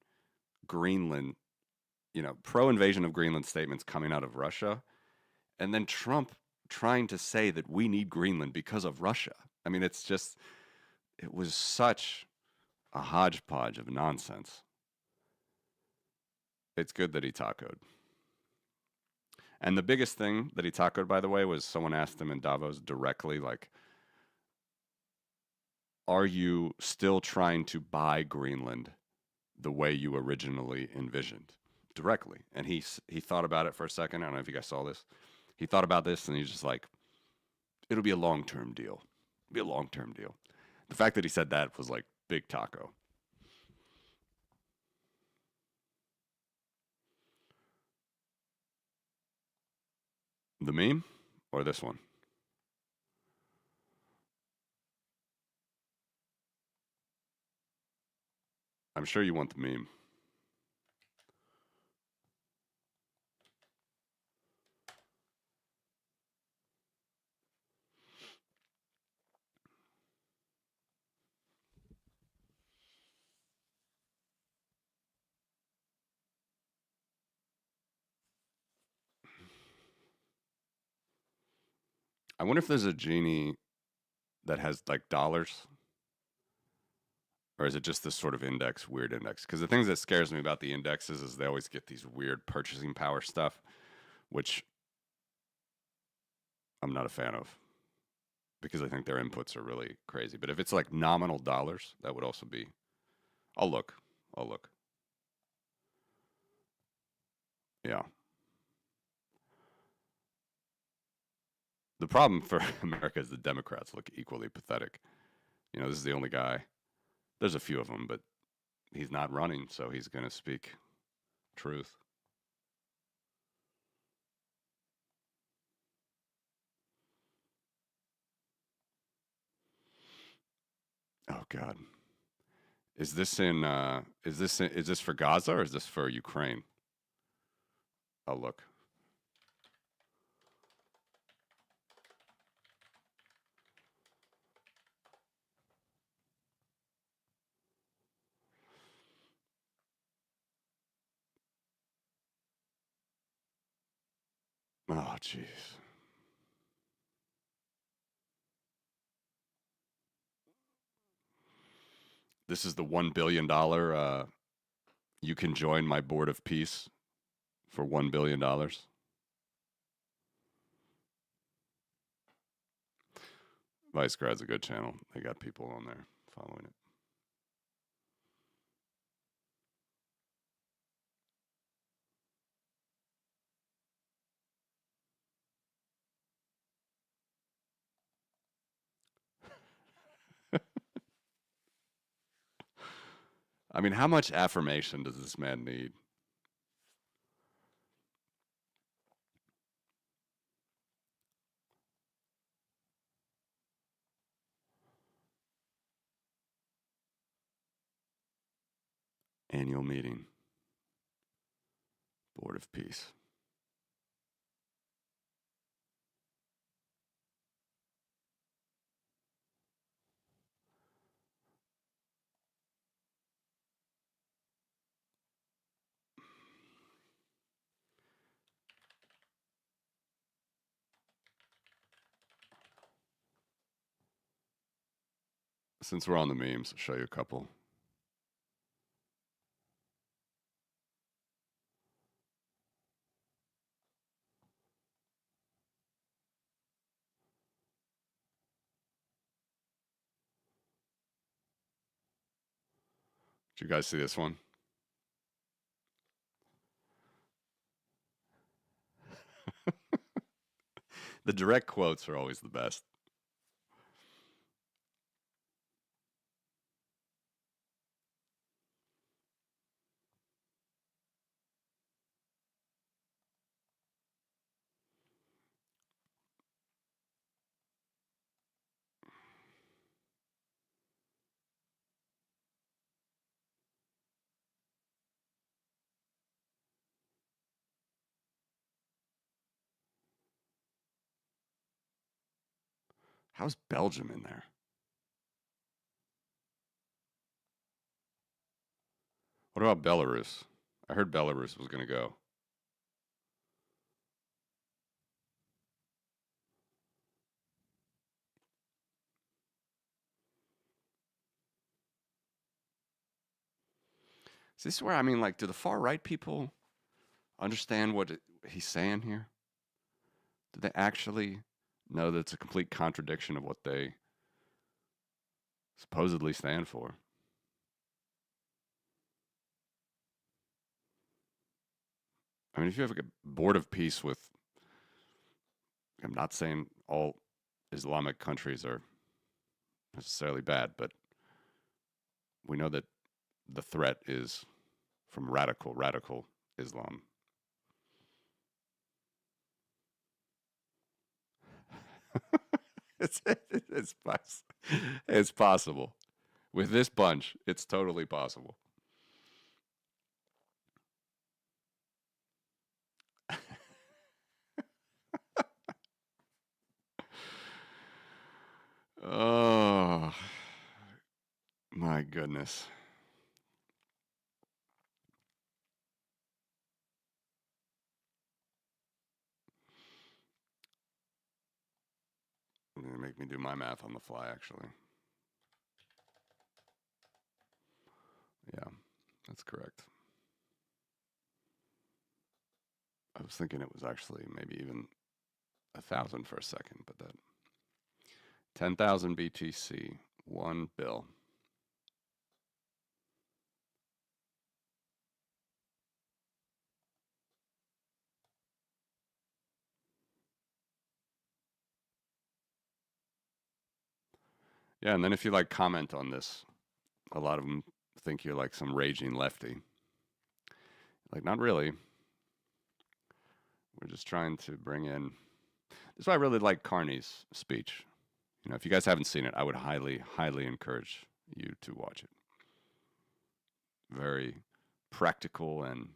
Greenland, you know, pro-invasion of Greenland statements coming out of Russia, and then Trump trying to say that we need Greenland because of Russia. I mean, it was such a hodgepodge of nonsense. It's good that he tacoed. And the biggest thing that he tacoed, by the way, was someone asked him in Davos directly, like, are you still trying to buy Greenland the way you originally envisioned? Directly. And he thought about it for a second. I don't know if you guys saw this. He thought about this and he's just like, it'll be a long-term deal. It'll be a long-term deal. The fact that he said that was like big taco. The meme or this one? I'm sure you want the meme. I wonder if there's a genie that has like dollars, or is it just this sort of index, weird index? Because the things that scares me about the indexes is they always get these weird purchasing power stuff, which I'm not a fan of because I think their inputs are really crazy. But if it's like nominal dollars, that would also be. I'll look. I'll look. Yeah. The problem for America is the Democrats look equally pathetic. You know, this is the only guy. There's a few of them, but he's not running, so he's going to speak truth. Oh God. Is this for Gaza or is this for Ukraine? I'll look. Oh jeez. This is the $1 billion. You can join my board of peace for $1 billion. Vice Grad's a good channel. They got people on there following it. I mean, how much affirmation does this man need? Annual meeting. Board of Peace. Since we're on the memes, I'll show you a couple. Did you guys see this one? The direct quotes are always the best. How's Belgium in there? What about Belarus? I heard Belarus was going to go. Is this where, I mean, like, do the far right people understand what he's saying here? Do they actually know that it's a complete contradiction of what they supposedly stand for? I mean, if you have a board of peace with, I'm not saying all Islamic countries are necessarily bad, but we know that the threat is from radical Islam. it's, it's, it's possible. With this bunch, it's totally possible. Oh, my goodness. You're going to make me do my math on the fly, actually. Yeah, that's correct. I was thinking it was actually maybe even 1,000 for a second, but that 10,000 BTC, one bill. Yeah, and then if you like comment on this, a lot of them think you're like some raging lefty. Like, not really. We're just trying to bring in. This is why I really like Carney's speech. You know, if you guys haven't seen it, I would highly encourage you to watch it. Very practical, and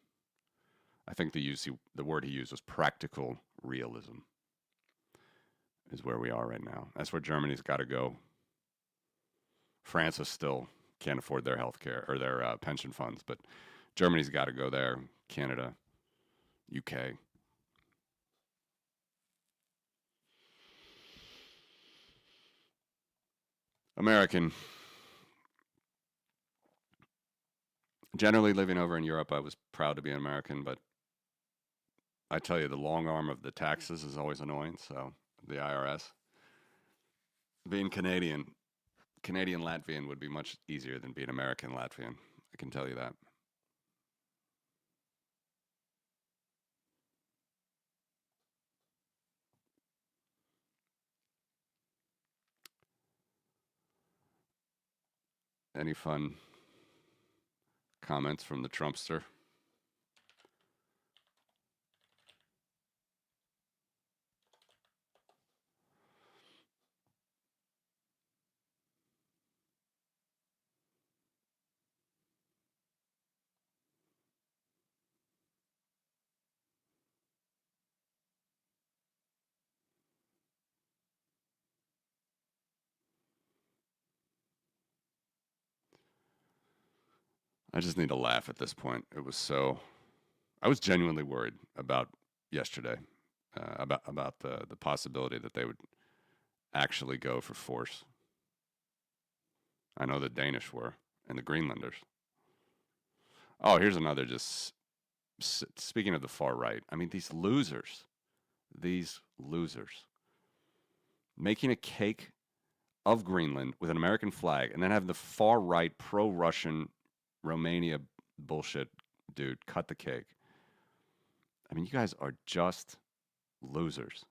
I think the word he used was practical realism. Is where we are right now. That's where Germany's got to go. France is still can't afford their health care or their pension funds, but Germany's got to go there. Canada, UK. American. Generally living over in Europe, I was proud to be an American, but I tell you, the long arm of the taxes is always annoying. So the IRS. Being Canadian Latvian would be much easier than being American Latvian. I can tell you that. Any fun comments from the Trumpster? I just need to laugh at this point. It was so. I was genuinely worried about yesterday, about the possibility that they would actually go for force. I know the Danish were, and the Greenlanders. Oh, here's another just speaking of the far right. I mean, these losers making a cake of Greenland with an American flag and then have the far right pro Russian Romania bullshit dude cut the cake. I mean, you guys are just losers.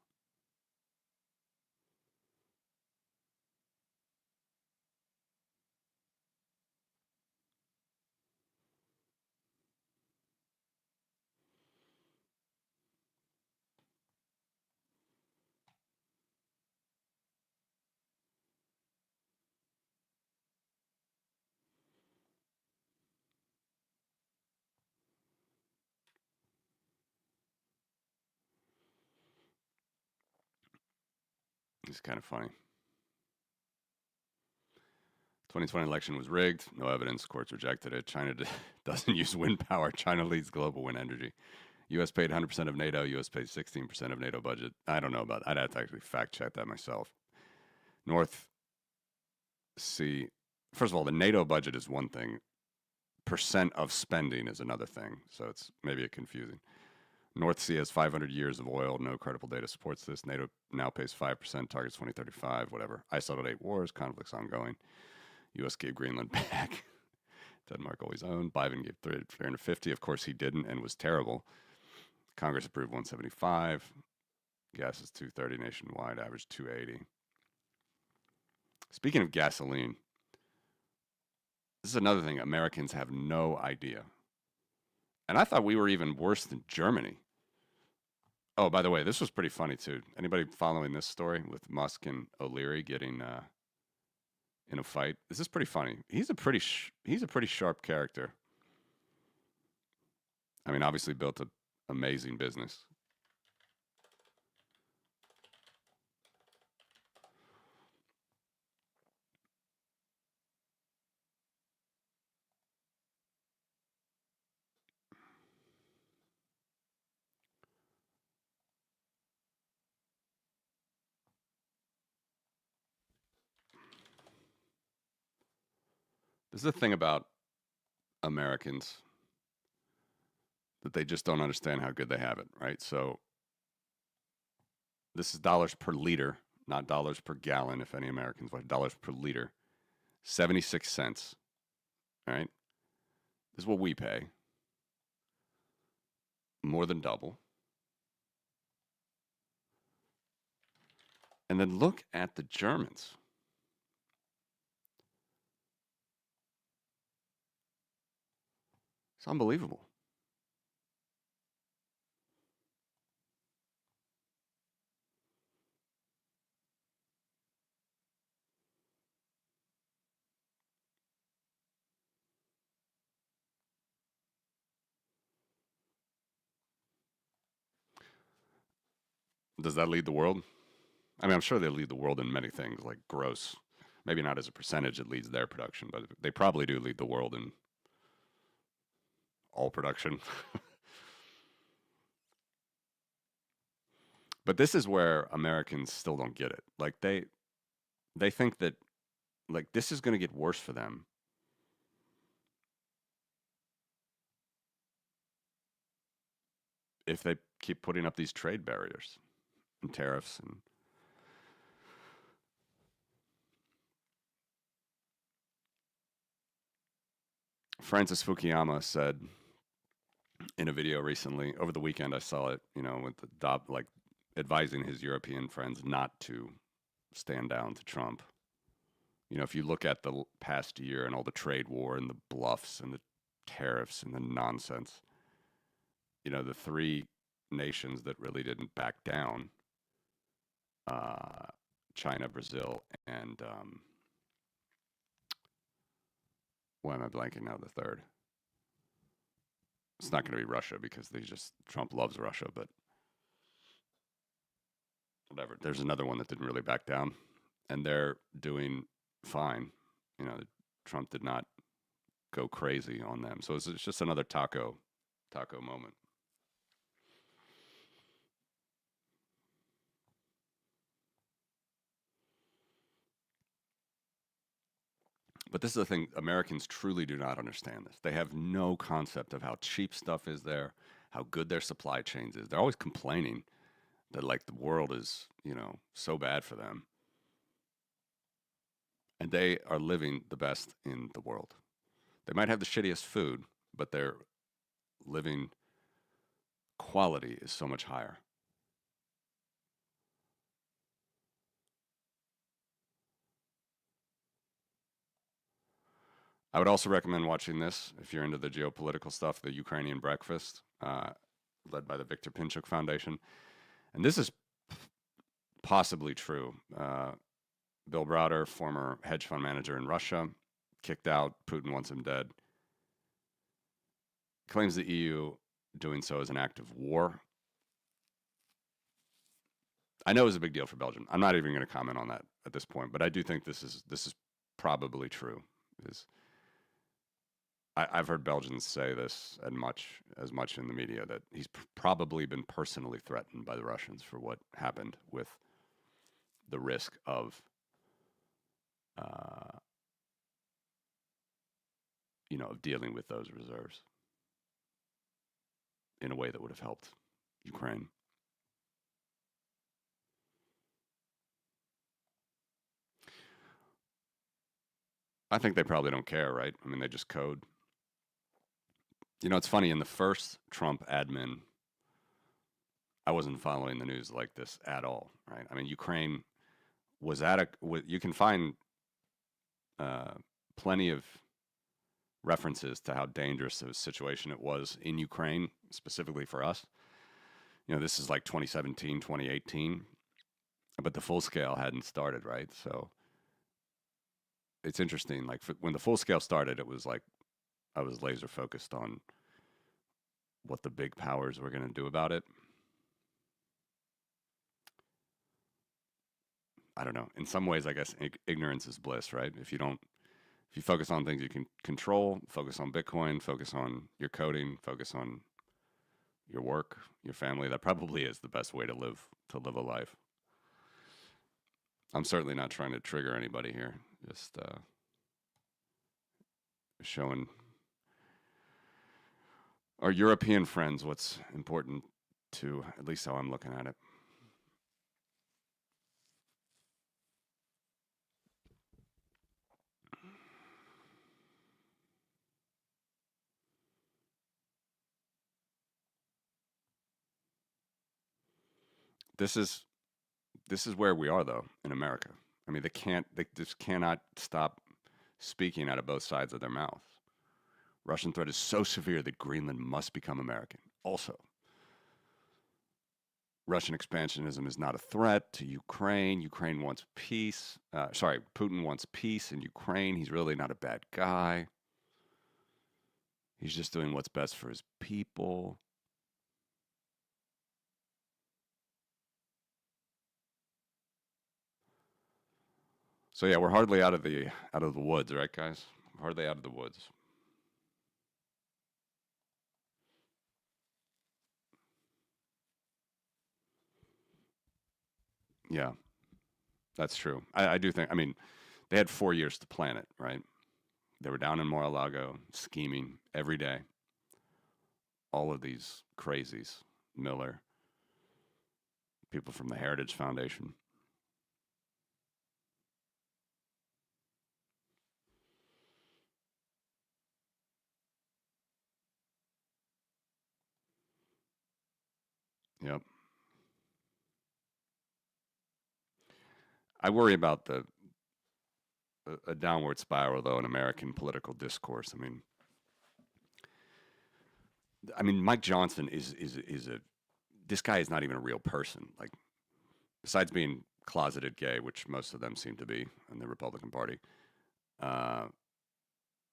It's kind of funny. 2020 election was rigged. No evidence. Courts rejected it. China doesn't use wind power. China leads global wind energy. U.S. paid 100% of NATO. U.S. paid 16% of NATO budget. I don't know about that. I'd have to actually fact check that myself. North Sea. First of all, the NATO budget is one thing. Percent of spending is another thing. So it's maybe confusing. North Sea has 500 years of oil. No credible data supports this. NATO now pays 5%, targets 2035, whatever. I settled 8 wars, conflicts ongoing. U.S. gave Greenland back. Denmark always owned. Biden gave 350. Of course, he didn't and was terrible. Congress approved 175. Gas is 230 nationwide, average 280. Speaking of gasoline, this is another thing Americans have no idea. And I thought we were even worse than Germany. Oh, by the way, this was pretty funny too. Anybody following this story with Musk and O'Leary getting in a fight? This is pretty funny. He's a pretty sharp character. I mean, obviously built an amazing business. This is the thing about Americans that they just don't understand how good they have it, right? So this is dollars per liter, not dollars per gallon, if any Americans want dollars per liter. 76 cents, right? This is what we pay. More than double. And then look at the Germans. It's unbelievable. Does that lead the world? I mean, I'm sure they lead the world in many things, like gross. Maybe not as a percentage it leads their production, but they probably do lead the world in all production. But this is where Americans still don't get it. Like they think that like this is going to get worse for them. If they keep putting up these trade barriers and tariffs and Francis Fukuyama said in a video recently, over the weekend I saw it, with the like advising his European friends not to stand down to Trump. If you look at the past year and all the trade war and the bluffs and the tariffs and the nonsense, the three nations that really didn't back down, China, Brazil, and why am I blanking now? The third. It's not going to be Russia because Trump loves Russia, but whatever. There's another one that didn't really back down, and they're doing fine. Trump did not go crazy on them, so it's just another taco moment. But this is the thing, Americans truly do not understand this. They have no concept of how cheap stuff is there, how good their supply chains is. They're always complaining that like the world is, so bad for them. And they are living the best in the world. They might have the shittiest food, but their living quality is so much higher. I would also recommend watching this if you're into the geopolitical stuff, the Ukrainian Breakfast, led by the Viktor Pinchuk Foundation. And this is possibly true. Bill Browder, former hedge fund manager in Russia, kicked out. Putin wants him dead. Claims the EU doing so as an act of war. I know it was a big deal for Belgium. I'm not even going to comment on that at this point, but I do think this is probably true. I've heard Belgians say this as much in the media that he's probably been personally threatened by the Russians for what happened with the risk of, of dealing with those reserves in a way that would have helped Ukraine. I think they probably don't care, right? I mean, they just code. It's funny, in the first Trump admin, I wasn't following the news like this at all, right? I mean, Ukraine was you can find plenty of references to how dangerous of a situation it was in Ukraine, specifically for us. This is like 2017, 2018, but the full scale hadn't started, right? So it's interesting. Like when the full scale started, it was like I was laser focused on what the big powers were going to do about it. I don't know. In some ways, I guess ignorance is bliss, right? If you focus on things you can control, focus on Bitcoin, focus on your coding, focus on your work, your family, that probably is the best way to live a life. I'm certainly not trying to trigger anybody here. Just showing our European friends what's important to, at least how I'm looking at it. This is where we are, though, in America. I mean, they just cannot stop speaking out of both sides of their mouth. Russian threat is so severe that Greenland must become American. Also, Russian expansionism is not a threat to Ukraine. Ukraine wants peace. Putin wants peace in Ukraine. He's really not a bad guy. He's just doing what's best for his people. So yeah, we're hardly out of the woods, right, guys? Hardly out of the woods. Yeah, that's true. I do think. I mean, they had 4 years to plan it, right? They were down in Mar-a-Lago scheming every day. All of these crazies, Miller, people from the Heritage Foundation. Yep. I worry about a downward spiral, though, in American political discourse. I mean, Mike Johnson is a this guy is not even a real person. Like, besides being closeted gay, which most of them seem to be in the Republican Party, uh,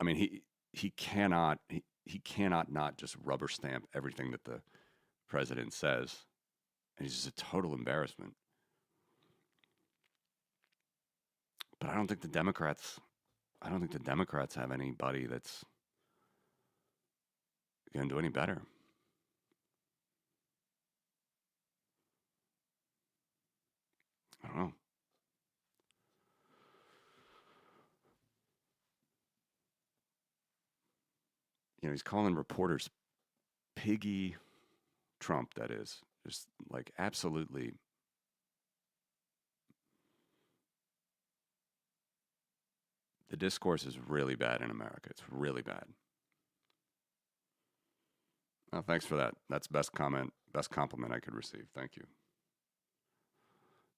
I mean, he cannot he cannot not just rubber stamp everything that the president says, and he's just a total embarrassment. But I don't think the Democrats have anybody that's going to do any better. I don't know. he's calling reporters piggy Trump, that is. Just like absolutely. The discourse is really bad in America. It's really bad. Oh, thanks for that. That's best compliment I could receive. Thank you.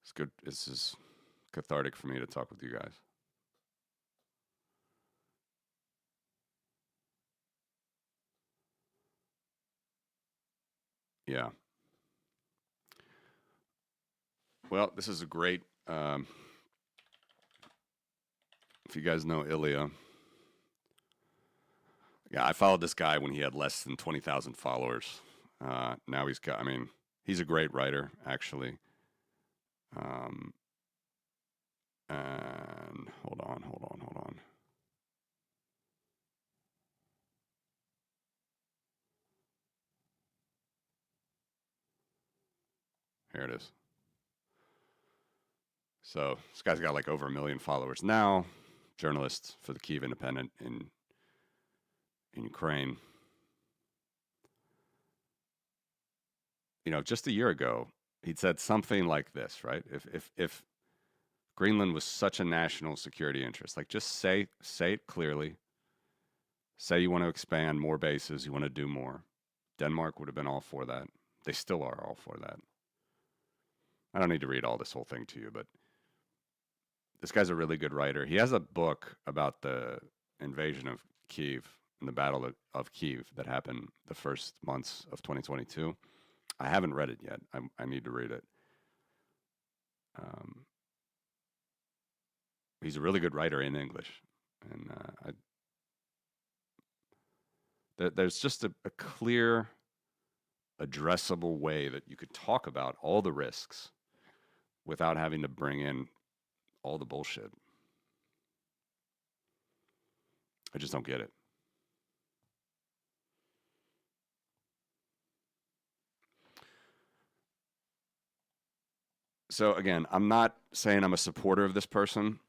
It's good. This is cathartic for me to talk with you guys. Yeah. Well, this is a great. If you guys know Ilya, yeah, I followed this guy when he had less than 20,000 followers. Now he's got. I mean, he's a great writer, actually. Um, and hold on. Here it is. So this guy's got like over 1 million followers now. Journalist for the Kyiv Independent in Ukraine. Just a year ago, he'd said something like this, right? If Greenland was such a national security interest, like just say it clearly. Say you want to expand more bases, you want to do more. Denmark would have been all for that. They still are all for that. I don't need to read all this whole thing to you, but this guy's a really good writer. He has a book about the invasion of Kyiv and the Battle of Kyiv that happened the first months of 2022. I haven't read it yet. I need to read it. He's a really good writer in English, and there's just a clear, addressable way that you could talk about all the risks without having to bring in all the bullshit. I just don't get it. So again, I'm not saying I'm a supporter of this person,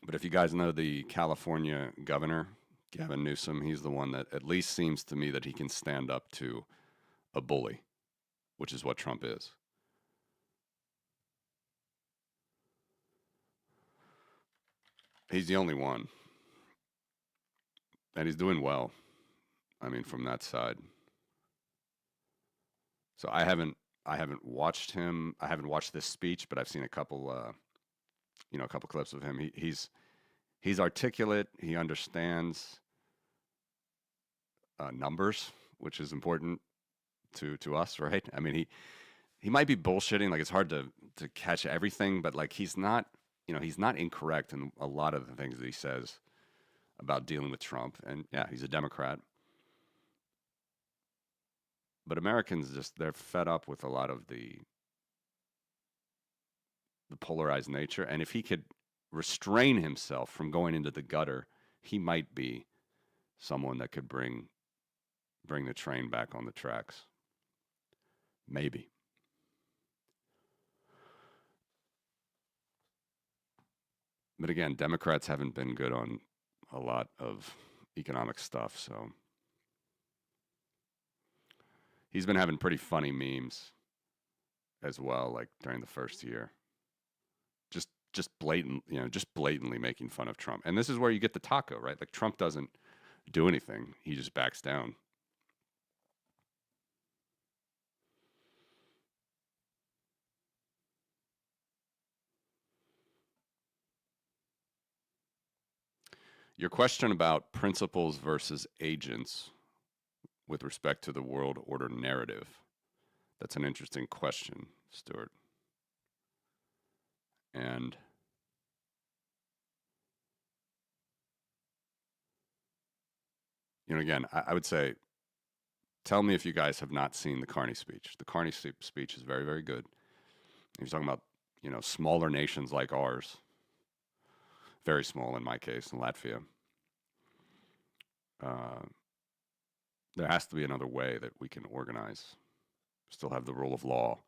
but if you guys know the California governor, Gavin Newsom, he's the one that at least seems to me that he can stand up to a bully, which is what Trump is. He's the only one. And he's doing well. I mean, from that side. So I haven't watched him. I haven't watched this speech, but I've seen a couple a couple clips of him. He's articulate. He understands numbers, which is important to us, right? I mean, he might be bullshitting. Like it's hard to catch everything, but like he's not incorrect in a lot of the things that he says about dealing with Trump. And yeah, he's a Democrat. But Americans they're fed up with a lot of the polarized nature. And if he could restrain himself from going into the gutter, he might be someone that could bring the train back on the tracks. Maybe. But again, Democrats haven't been good on a lot of economic stuff, so he's been having pretty funny memes as well, like during the first year. Just blatantly making fun of Trump. And this is where you get the taco, right? Like Trump doesn't do anything. He just backs down. Your question about principles versus agents with respect to the world order narrative. That's an interesting question, Stuart. And again, I would say, tell me if you guys have not seen the Carney speech. The Carney speech is very, very good. He's talking about, smaller nations like ours, very small in my case, in Latvia. There has to be another way that we can organize, still have the rule of law,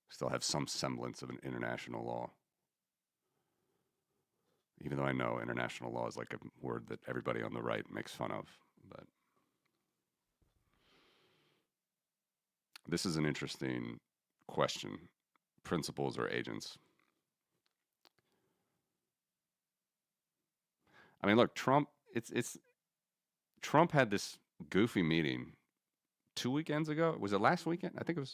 still have some semblance of an international law. Even though I know international law is like a word that everybody on the right makes fun of, but This is an interesting question. Principals or agents? I mean, look, Trump. It's Trump had this goofy meeting 2 weekends ago. Was it last weekend? I think it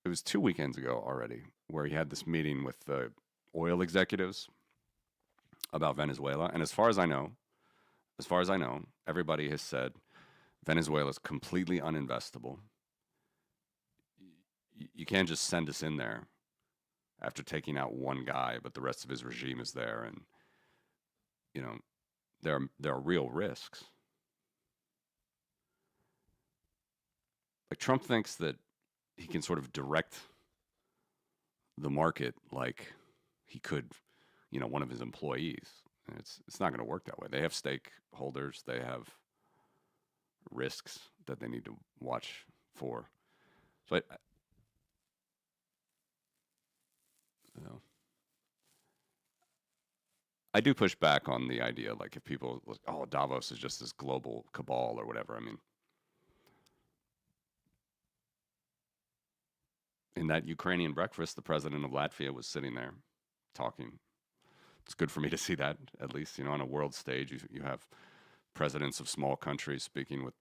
was 2 weekends ago already, where he had this meeting with the oil executives about Venezuela. And as far as I know, everybody has said Venezuela is completely uninvestable. You can't just send us in there after taking out one guy, but the rest of his regime is there, and you know there are real risks. Like Trump thinks that he can sort of direct the market like he could, one of his employees. And it's not going to work that way. They have stakeholders. They have risks that they need to watch for. So you know, I do push back on the idea, like if people, oh, Davos is just this global cabal or whatever. I mean, in that Ukrainian breakfast, the president of Latvia was sitting there talking. It's good for me to see that, at least, on a world stage. You have presidents of small countries speaking with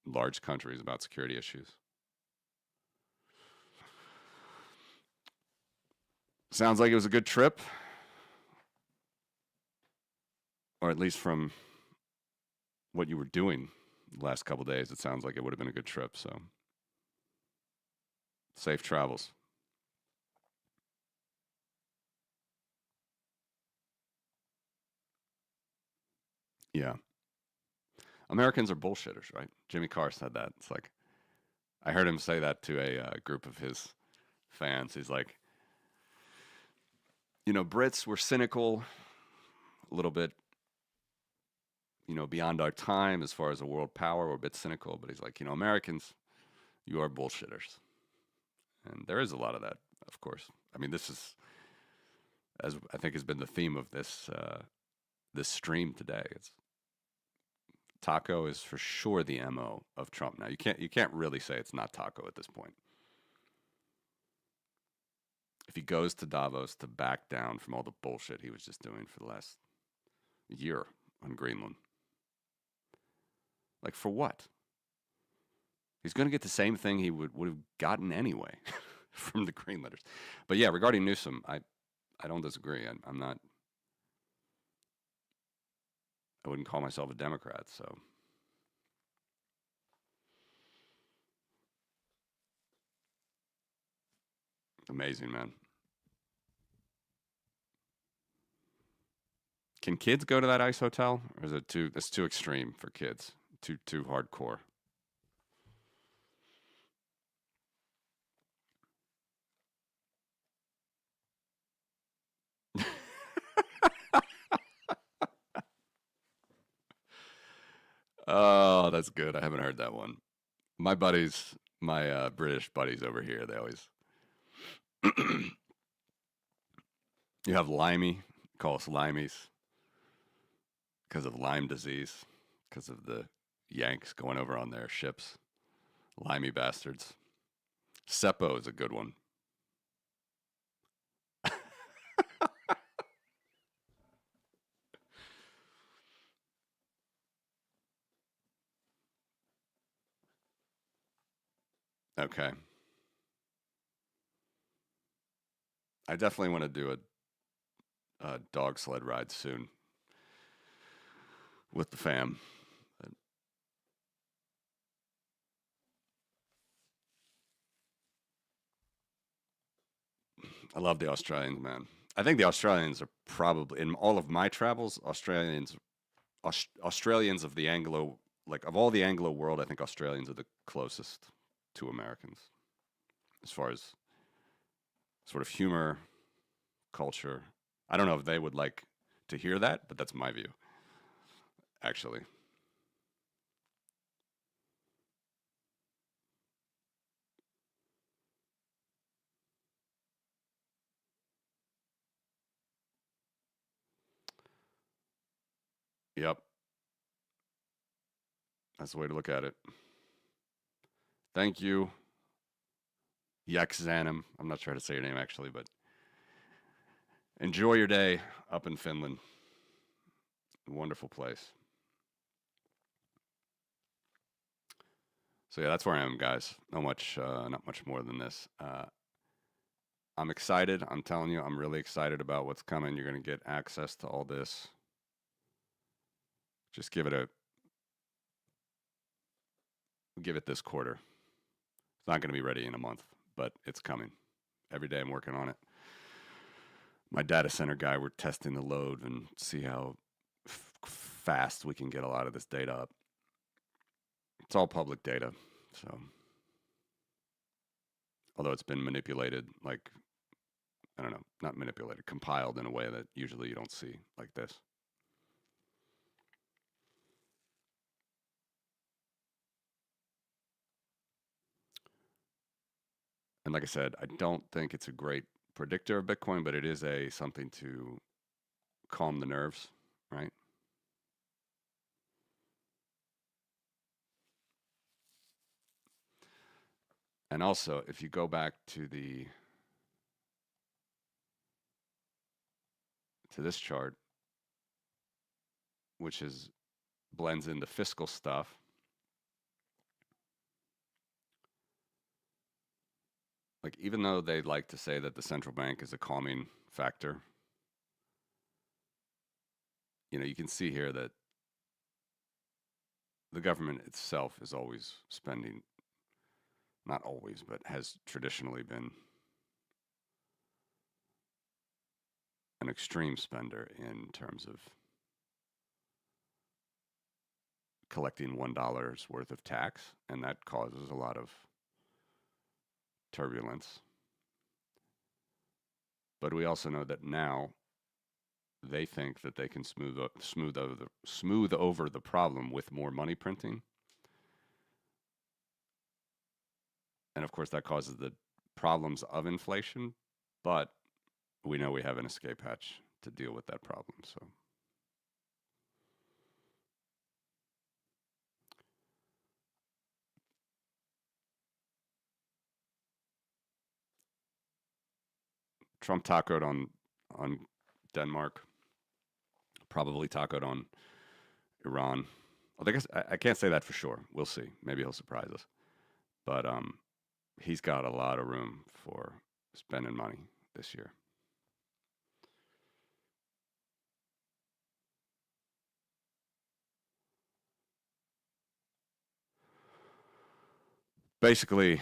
large countries about security issues. Sounds like it was a good trip, or at least from what you were doing the last couple days, it sounds like it would have been a good trip. So safe travels. Yeah. Americans are bullshitters, right? Jimmy Carr said that. It's like, I heard him say that to a group of his fans. He's like, Brits were cynical, a little bit, beyond our time as far as a world power. We're a bit cynical, but he's like, Americans, you are bullshitters. And there is a lot of that, of course. I mean, this is, as I think has been the theme of this stream today. It's taco is for sure the MO of Trump. Now you can't really say it's not taco at this point. If he goes to Davos to back down from all the bullshit he was just doing for the last year on Greenland, like for what? He's going to get the same thing he would have gotten anyway from the Greenlanders. But yeah, regarding Newsom, I don't disagree. I'm not. I wouldn't call myself a Democrat, so. Amazing, man. Can kids go to that ice hotel, or is it it's too extreme for kids? Too hardcore. Oh, that's good. I haven't heard that one. My buddies, my British buddies over here, they always you have limey, call us limeys because of Lyme disease, because of the Yanks going over on their ships. Limey bastards. Seppo is a good one. Okay. I definitely want to do a dog sled ride soon with the fam. I love the Australians, man. I think the Australians are probably, in all of my travels, Australians of the Anglo, like of all the Anglo world, I think Australians are the closest to Americans as far as sort of humor, culture. I don't know if they would like to hear that, but that's my view, actually. Yep, that's the way to look at it. Thank you, Yaxanim. I'm not trying to say your name actually, but enjoy your day up in Finland. Wonderful place. So yeah, that's where I am, guys. Not much more than this. I'm excited. I'm telling you, I'm really excited about what's coming. You're going to get access to all this. Just give it this quarter. It's not going to be ready in a month, but it's coming. Every day I'm working on it. My data center guy, we're testing the load and see how fast we can get a lot of this data up. It's all public data, so although it's been manipulated, like, I don't know, not manipulated, compiled in a way that usually you don't see like this. And like I said, I don't think it's a great predictor of Bitcoin, but it is something to calm the nerves, right? And also, if you go back to this chart, which blends in the fiscal stuff, like, even though they like to say that the central bank is a calming factor, you can see here that the government itself is always spending, not always, but has traditionally been an extreme spender in terms of collecting $1 worth of tax, and that causes a lot of turbulence. But we also know that now they think that they can smooth over the problem with more money printing. And of course, that causes the problems of inflation, but we know we have an escape hatch to deal with that problem. So Trump tacoed on Denmark, probably tacoed on Iran. I guess I can't say that for sure. We'll see. Maybe he'll surprise us. But he's got a lot of room for spending money this year. Basically,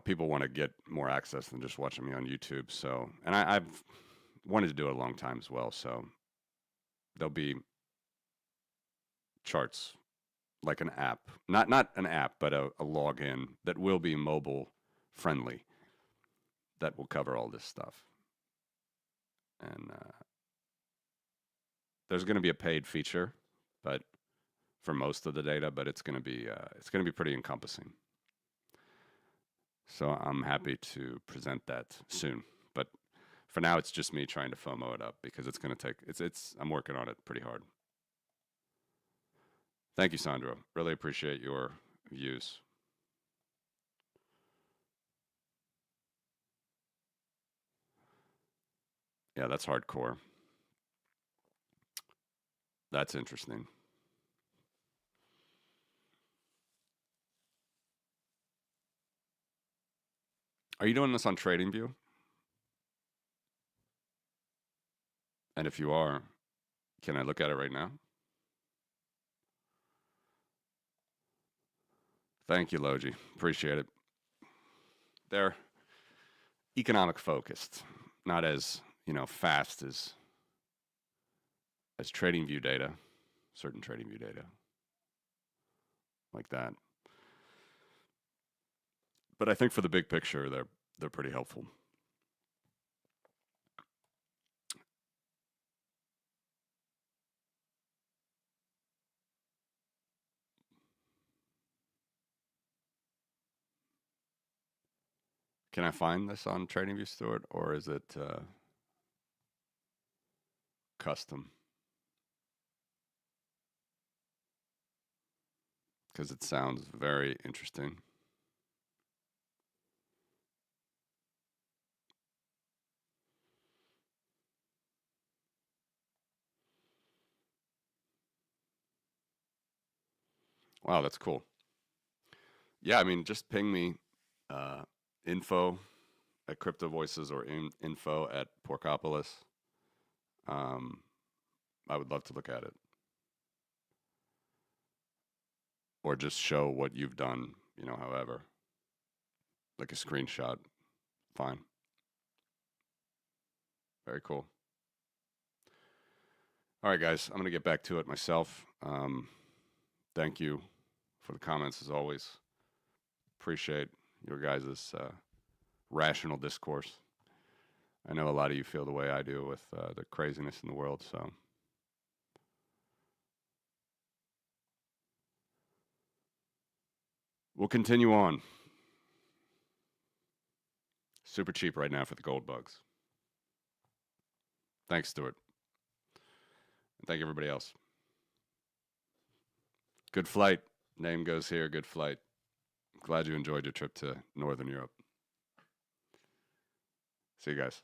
people want to get more access than just watching me on YouTube. So, and I've wanted to do it a long time as well. So there'll be charts like an app, not an app, but a login that will be mobile friendly that will cover all this stuff. And there's going to be a paid feature, but for most of the data, but it's going to be pretty encompassing. So I'm happy to present that soon. But for now, it's just me trying to FOMO it up because it's going to take. I'm working on it pretty hard. Thank you, Sandro. Really appreciate your views. Yeah, that's hardcore. That's interesting. Are you doing this on TradingView? And if you are, can I look at it right now? Thank you, Logi. Appreciate it. They're economic focused, not as fast as TradingView data, certain TradingView data, like that. But I think for the big picture, they're pretty helpful. Can I find this on TradingView, Stuart, or is it custom? Because it sounds very interesting. Wow, that's cool. Yeah, I mean, just ping me info at Crypto Voices or info at Porkopolis. I would love to look at it. Or just show what you've done, however. Like a screenshot. Fine. Very cool. All right, guys, I'm going to get back to it myself. Thank you for the comments as always. Appreciate your guys' rational discourse. I know a lot of you feel the way I do with the craziness in the world, so. We'll continue on. Super cheap right now for the gold bugs. Thanks, Stuart. And thank you, everybody else. Good flight. Name goes here. Good flight. Glad you enjoyed your trip to Northern Europe. See you guys.